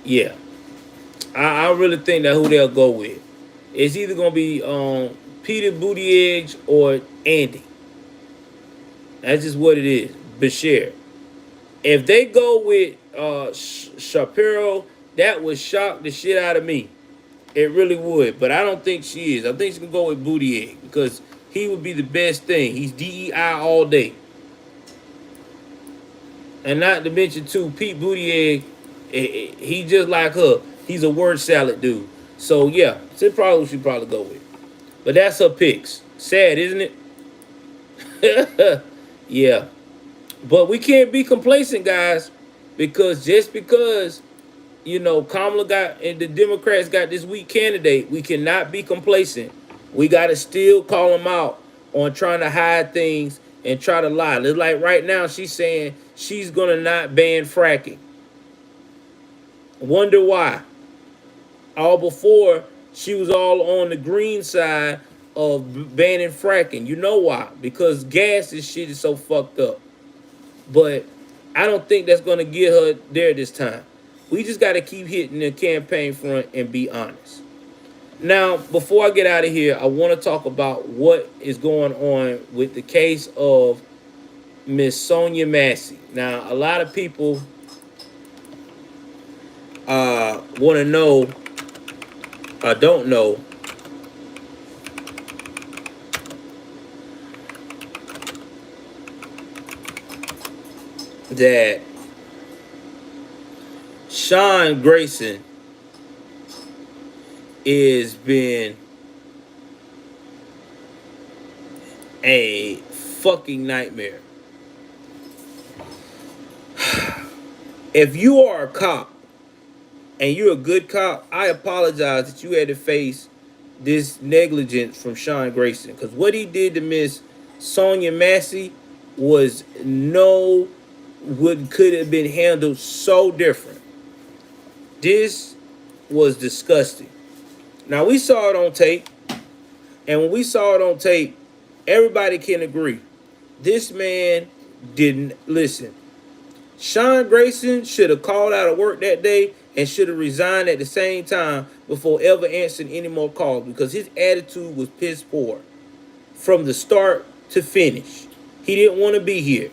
yeah. I really think that who they'll go with. It's either gonna be Peter Buttigieg or Andy. That's just what it is. Beshear. If they go with Shapiro, that would shock the shit out of me. It really would, but I don't think she is. I think she's gonna go with Buttigieg because he would be the best thing. He's DEI all day, and not to mention too, Pete Buttigieg, he just like her. He's a word salad dude. So yeah, that's probably what she probably go with. But that's her picks. Sad, isn't it? Yeah, but we can't be complacent, guys, because just because Kamala got and the Democrats got this weak candidate, we cannot be complacent. We got to still call them out on trying to hide things and try to lie. It's like right now she's saying she's going to not ban fracking. Wonder why. All before she was all on the green side of banning fracking. You know why? Because gas and shit is so fucked up. But I don't think that's going to get her there this time. We just got to keep hitting the campaign front and be honest. Now, before I get out of here, I want to talk about what is going on with the case of Miss Sonia Massey. Now, a lot of people want to know, don't know, that Sean Grayson is been a fucking nightmare. If you are a cop and you're a good cop, I apologize that you had to face this negligence from Sean Grayson, because what he did to Miss Sonia Massey was could have been handled so different. This was disgusting. Now, we saw it on tape, and when we saw it on tape, everybody can agree. This man didn't listen. Sean Grayson should have called out of work that day and should have resigned at the same time before ever answering any more calls, because his attitude was piss poor from the start to finish. He didn't want to be here.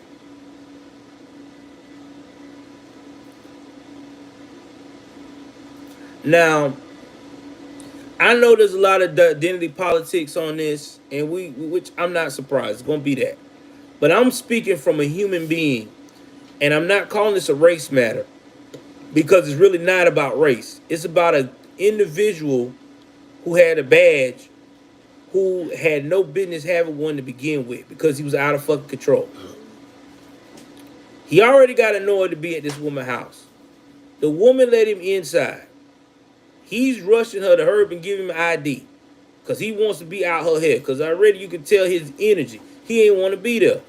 Now, I know there's a lot of identity politics on this, and which I'm not surprised. It's gonna be that. But I'm speaking from a human being, and I'm not calling this a race matter because it's really not about race. It's about an individual who had a badge who had no business having one to begin with because he was out of fucking control. He already got annoyed to be at this woman's house. The woman let him inside. He's rushing her to hurry up and give him an ID because he wants to be out her head. Because already you can tell his energy. He ain't want to be there.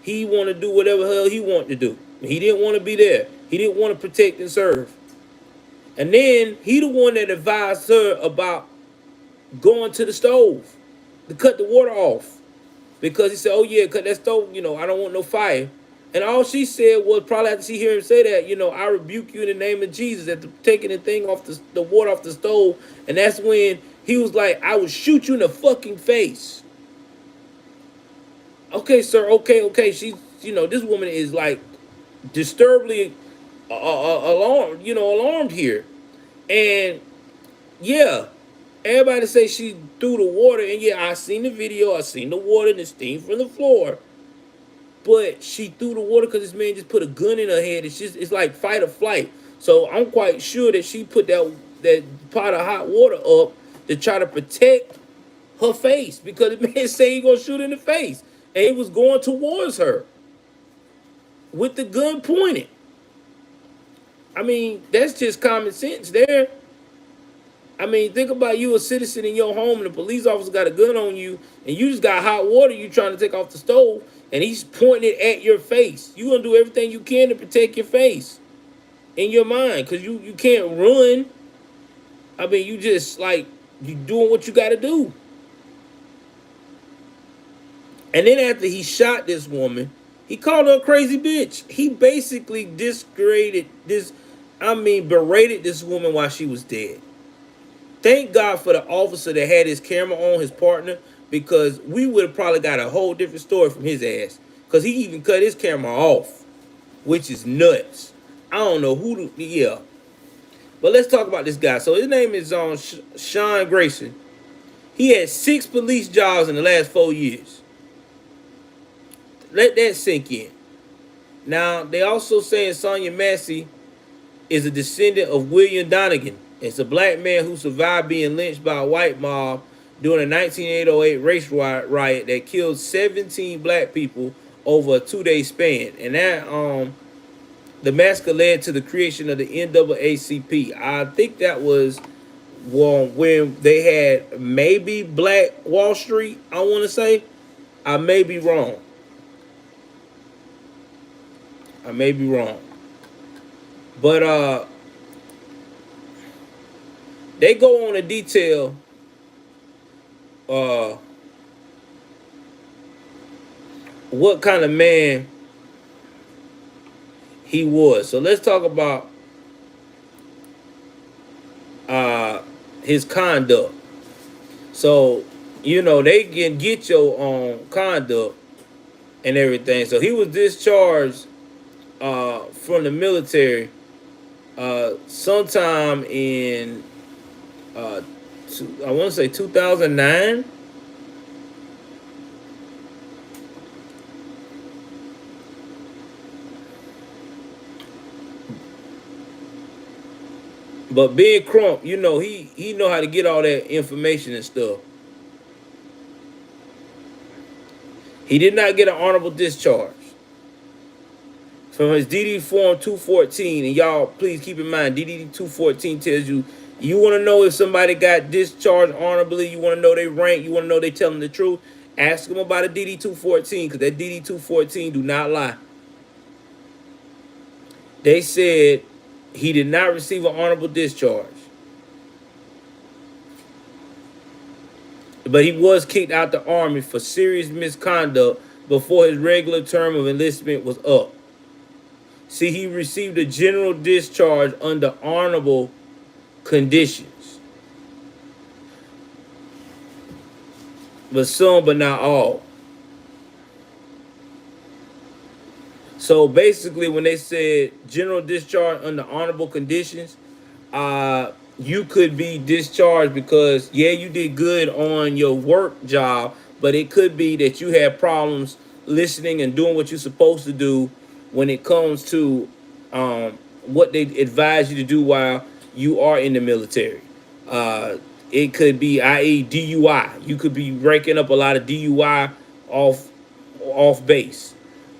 He want to do whatever hell he want to do. He didn't want to be there. He didn't want to protect and serve. And then he the one that advised her about going to the stove to cut the water off. Because he said, oh yeah, cut that stove, I don't want no fire. And all she said was, probably after she hear him say that, I rebuke you in the name of Jesus after taking the thing off the water off the stove. And that's when he was like, I will shoot you in the fucking face. Okay, sir, okay. She's, this woman is like disturbingly alarmed here. And yeah, everybody say she threw the water. And yeah, I seen the video, I seen the water and the steam from the floor. But she threw the water because this man just put a gun in her head. It's like fight or flight. So I'm quite sure that she put that pot of hot water up to try to protect her face because the man said he gonna shoot in the face, and he was going towards her with the gun pointed. I mean, that's just common sense there. I mean, think about you, a citizen in your home, and the police officer got a gun on you, and you just got hot water you trying to take off the stove, and he's pointing it at your face. You gonna do everything you can to protect your face in your mind, because you can't run. I mean, you just like, you doing what you gotta do. And then after he shot this woman, he called her a crazy bitch. He basically berated this woman while she was dead. Thank God for the officer that had his camera on, his partner, because we would have probably got a whole different story from his ass. Because he even cut his camera off, which is nuts. I don't know yeah. But let's talk about this guy. So his name is Sean Grayson. He had 6 police jobs in the last 4 years. Let that sink in. Now, they also saying Sonia Massey is a descendant of William Donegan. It's a black man who survived being lynched by a white mob during a 1908 race riot that killed 17 black people over a 2-day span. And that the massacre led to the creation of the NAACP. I think that was when they had maybe Black Wall Street, I want to say. I may be wrong. But they go on to detail what kind of man he was. So let's talk about his conduct. So, they can get your conduct and everything. So he was discharged from the military sometime in I want to say 2009. But being Crump, he know how to get all that information and stuff. He did not get an honorable discharge from his DD Form 214. And y'all, please keep in mind, DD 214 tells you want to know if somebody got discharged honorably, you want to know their rank, you want to know they telling the truth, ask them about a DD 214, because that DD 214 do not lie. They said he did not receive an honorable discharge. But he was kicked out the Army for serious misconduct before his regular term of enlistment was up. See, he received a general discharge under honorable conditions. But some, but not all. So basically, when they said general discharge under honorable conditions, you could be discharged because yeah, you did good on your work job, but it could be that you had problems listening and doing what you're supposed to do when it comes to what they advise you to do while you are in the military. Uh, it could be, i.e., DUI. You could be ranking up a lot of DUI off off base.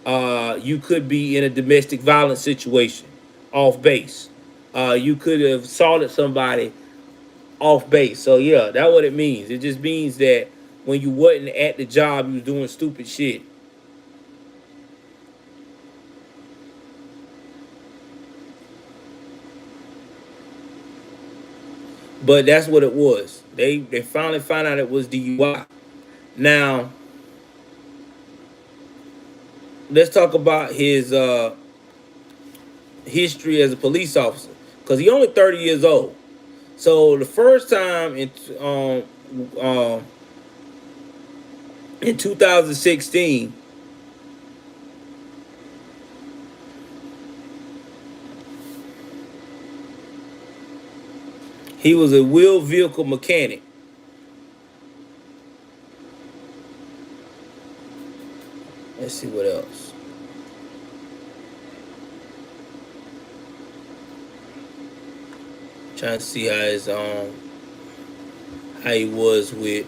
You could be in a domestic violence situation off base. You could have assaulted somebody off base. So yeah, that's what it means. It just means that when you wasn't at the job, you was doing stupid shit. But that's what it was. They finally found out it was DUI. Now let's talk about his history as a police officer, because he only 30 years old. So the first time um in 2016, he was a wheel vehicle mechanic. Let's see what else. Trying to see how he was with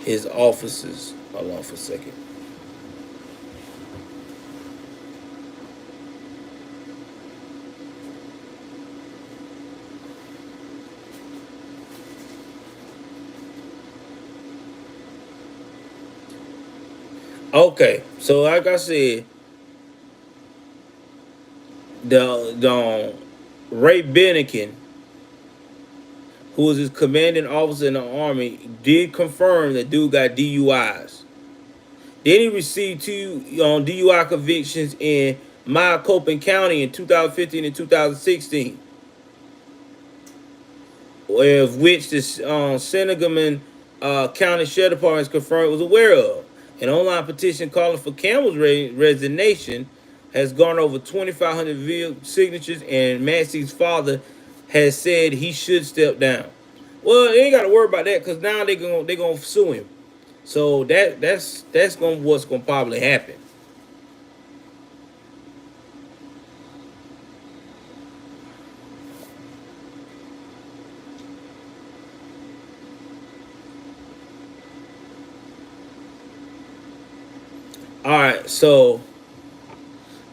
his officers. Hold on for a second. Okay, so like I said, the Ray Bennigan, who was his commanding officer in the army, did confirm that dude got DUIs. Then he received two DUI convictions in Maricopa County in 2015 and 2016, of which the Sangamon County Sheriff Department is confirmed was aware of. An online petition calling for Campbell's resignation has garnered over 2,500 signatures, and Massey's father has said he should step down. Well, they ain't got to worry about that because now they gonna sue him. So that's gonna what's gonna probably happen. All right, so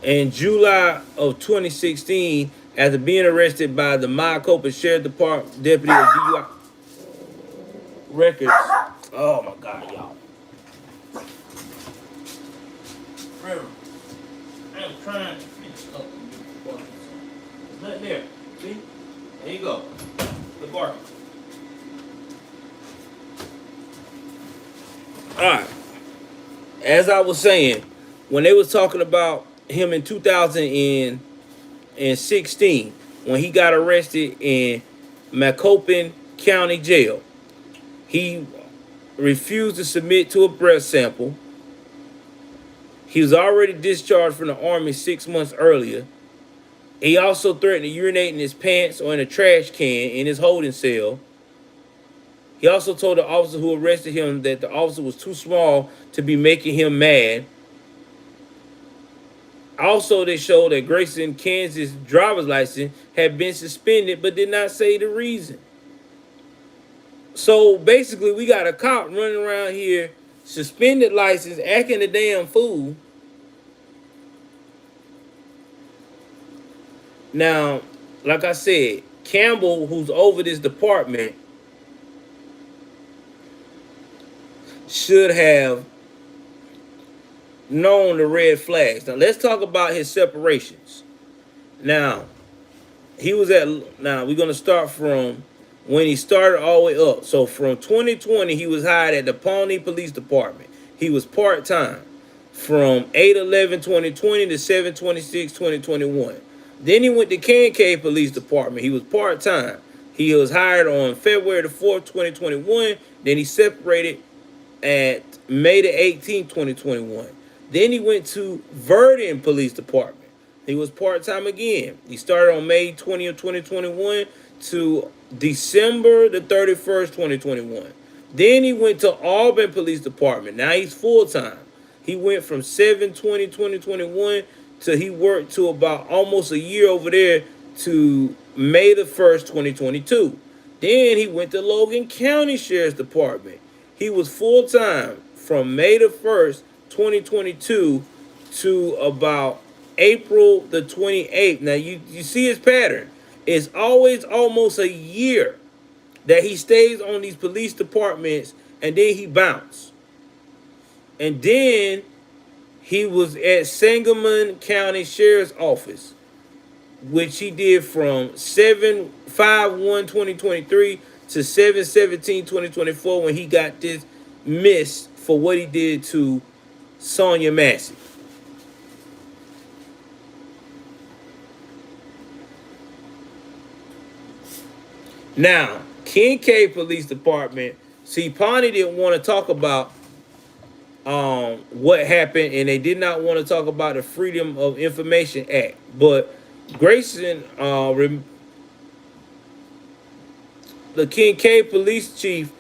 in July of 2016, after being arrested by the Maricopa Sheriff Department deputy of DUI records. Oh my God, y'all! Remember, I'm trying to fix up. There's nothing there. See? There you go. The bark. All right. As I was saying, when they was talking about him in 2016, when he got arrested in Macoupin County Jail, he refused to submit to a breath sample. He was already discharged from the Army 6 months earlier. He also threatened to urinate in his pants or in a trash can in his holding cell. He also told the officer who arrested him that the officer was too small to be making him mad. Also, they showed that Grayson, Kansas driver's license had been suspended but did not say the reason. So basically, we got a cop running around here, suspended license, acting a damn fool. Now, like I said, Campbell, who's over this department, should have known the red flags. Now, let's talk about his separations. Now, we're going to start from when he started all the way up. So from 2020, he was hired at the Pawnee Police Department. He was part-time from 8/11/2020 to 7/26/2021. Then he went to Kankakee Police Department. He was part-time. He was hired on February the 4th, 2021. Then he separated at May the 18th, 2021. Then he went to Verdon Police Department. He was part-time again. He started on May 20th, 2021 to December the 31st, 2021. Then he went to Auburn Police Department. Now he's full time. He went from 7/20/2021 till he worked to about almost a year over there to May the 1st, 2022. Then he went to Logan County Sheriff's Department. He was full time from May the 1st, 2022 to about April the 28th. Now you see his pattern. It's always almost a year that he stays on these police departments and then he bounced. And then he was at Sangamon County Sheriff's Office, which he did from 7/5/1/2023 to 7/17/2024 when he got this miss for what he did to Sonia Massey. Now, Kincaid Police Department, see, Pawnee didn't want to talk about what happened, and they did not want to talk about the Freedom of Information Act. But Grayson, the Kincaid Police Chief,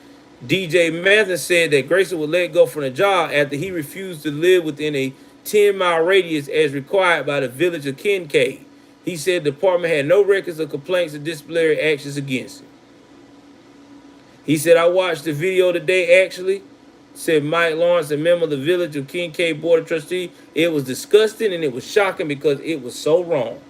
DJ Mathis, said that Grayson was let go from the job after he refused to live within a 10-mile radius as required by the village of Kincaid. He said the department had no records of complaints or disciplinary actions against him. He said, I watched the video today, actually, said Mike Lawrence, a member of the village of Kincaid Board of Trustees. It was disgusting and it was shocking because it was so wrong.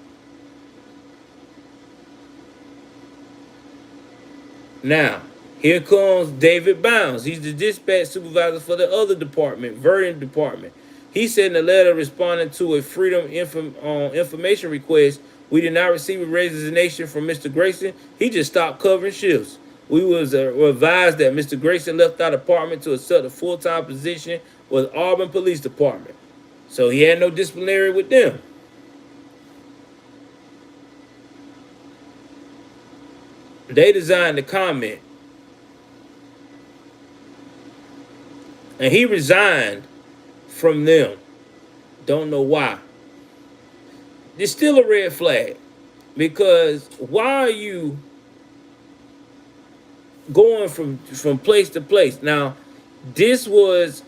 Now, here comes David Bounds. He's the dispatch supervisor for the other department, Verdant Department. He said in a letter responding to a Freedom Information request, we did not receive a resignation from Mr. Grayson. He just stopped covering shifts. We were advised that Mr. Grayson left our department to accept a full-time position with Auburn Police Department. So he had no disciplinary with them. They designed the comment. And he resigned from them. Don't know why. It's still a red flag. Because why are you going from place to place? Now, this was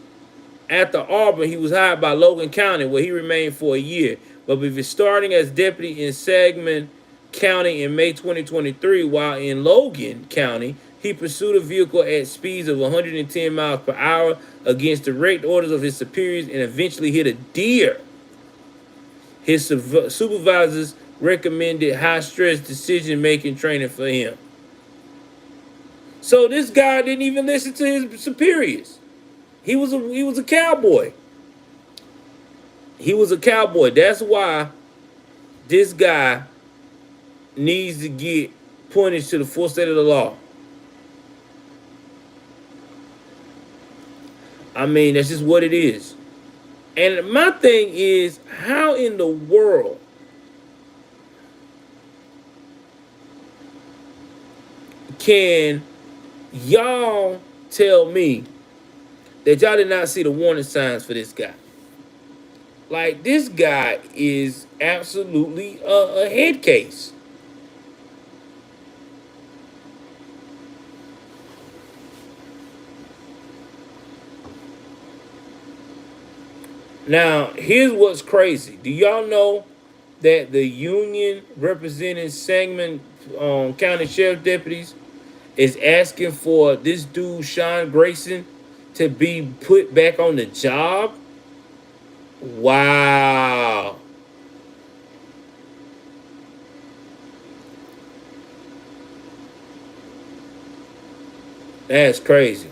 after Auburn. He was hired by Logan County, where he remained for a year. But if he's starting as deputy in Sangamon County in May 2023, while in Logan County, he pursued a vehicle at speeds of 110 miles per hour against direct orders of his superiors and eventually hit a deer. His supervisors recommended high-stress decision-making training for him. So this guy didn't even listen to his superiors. He was a cowboy. He was a cowboy. That's why this guy needs to get punished to the full state of the law. I mean, that's just what it is. And my thing is, how in the world can y'all tell me that y'all did not see the warning signs for this guy? Like, this guy is absolutely a head case. Now, here's what's crazy. Do y'all know that the union representing Sangamon County Sheriff deputies is asking for this dude, Sean Grayson, to be put back on the job? Wow. That's crazy.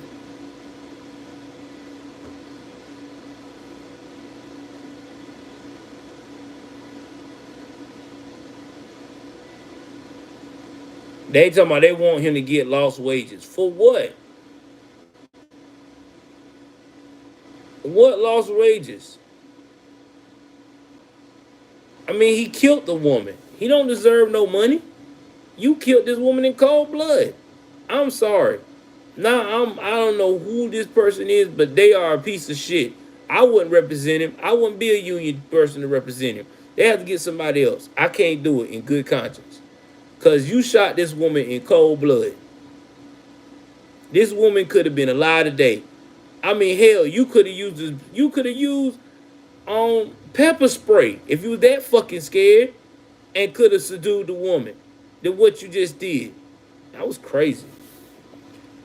They talking about they want him to get lost wages. For what? What lost wages? I mean, he killed the woman. He don't deserve no money. You killed this woman in cold blood. I'm sorry. Now, I don't know who this person is, but they are a piece of shit. I wouldn't represent him. I wouldn't be a union person to represent him. They have to get somebody else. I can't do it in good conscience. Cause you shot this woman in cold blood. This woman could have been alive today. I mean, hell, you could have used pepper spray if you was that fucking scared, and could have subdued the woman than what you just did. That was crazy.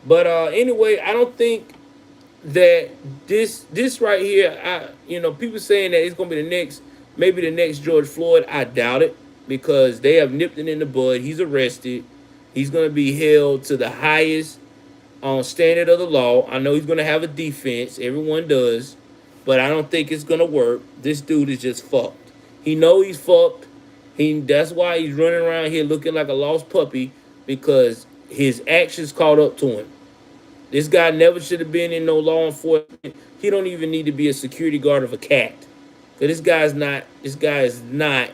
But anyway, I don't think that this right here, people saying that it's gonna be the next, maybe the next George Floyd. I doubt it because they have nipped it in the bud. He's arrested. He's gonna be held to the highest standard of the law. I know he's gonna have a defense. Everyone does, but I don't think it's gonna work. This dude is just fucked. He know he's fucked. That's why he's running around here looking like a lost puppy because his actions caught up to him. This guy never should have been in no law enforcement. He don't even need to be a security guard of a cat. Cause this guy is not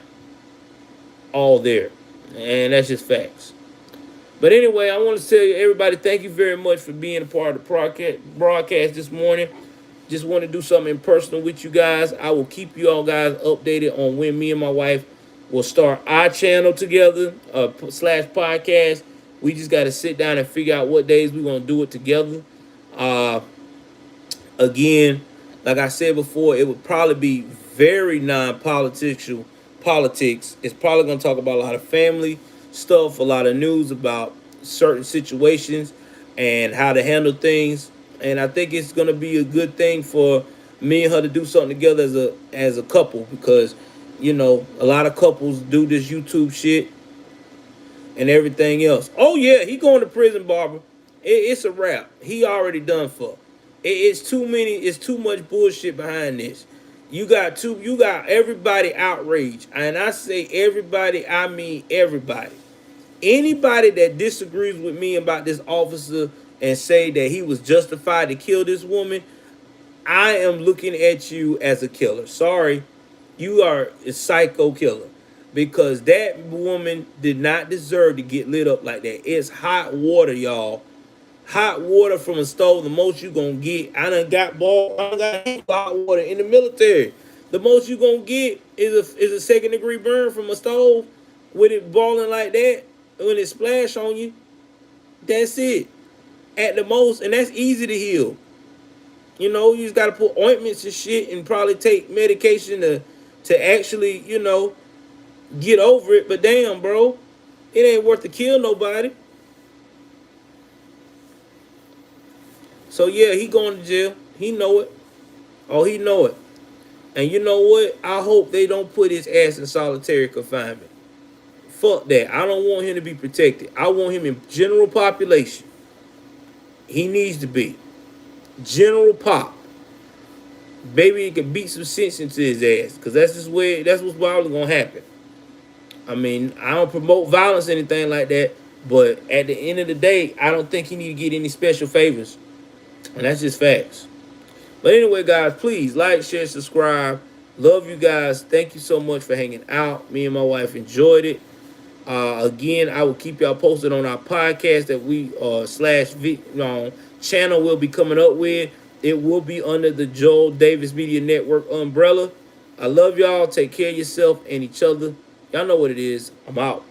all there. And that's just facts. But anyway, I want to tell you, everybody, thank you very much for being a part of the broadcast this morning. Just want to do something personal with you guys. I will keep you all guys updated on when me and my wife will start our channel together, slash podcast. We just got to sit down and figure out what days we're going to do it together. Again, like I said before, it would probably be very non-political politics. It's probably going to talk about a lot of family stuff, a lot of news about certain situations and how to handle things. And I think it's going to be a good thing for me and her to do something together as a couple because, a lot of couples do this YouTube shit and everything else. Oh yeah, he going to prison, Barbara. It's a wrap. He already done for. It's too many. It's too much bullshit behind this. You got everybody outraged, and I say everybody, I mean everybody. Anybody that disagrees with me about this officer and say that he was justified to kill this woman, I am looking at you as a killer. Sorry, you are a psycho killer. Because that woman did not deserve to get lit up like that. It's hot water, y'all. Hot water from a stove, the most you gonna get. I done got hot water in the military. The most you gonna get is a second degree burn from a stove with it boiling like that. When it splash on you, that's it. At the most, and that's easy to heal. You just gotta put ointments and shit and probably take medication to actually, get over it. But damn, bro, it ain't worth to kill nobody. So yeah, he going to jail. He know it. Oh, he know it. And you know what? I hope they don't put his ass in solitary confinement. Fuck that. I don't want him to be protected. I want him in general population. He needs to be. General pop. Baby, he can beat some sense into his ass. Because that's what's probably going to happen. I mean, I don't promote violence or anything like that. But at the end of the day, I don't think he need to get any special favors. And that's just facts. But anyway, guys, please like, share, subscribe. Love you guys. Thank you so much for hanging out. Me and my wife enjoyed it. Again, I will keep y'all posted on our podcast that we channel will be coming up with. It will be under the Joel Davis Media Network umbrella. I love y'all. Take care of yourself and each other. Y'all know what it is. I'm out.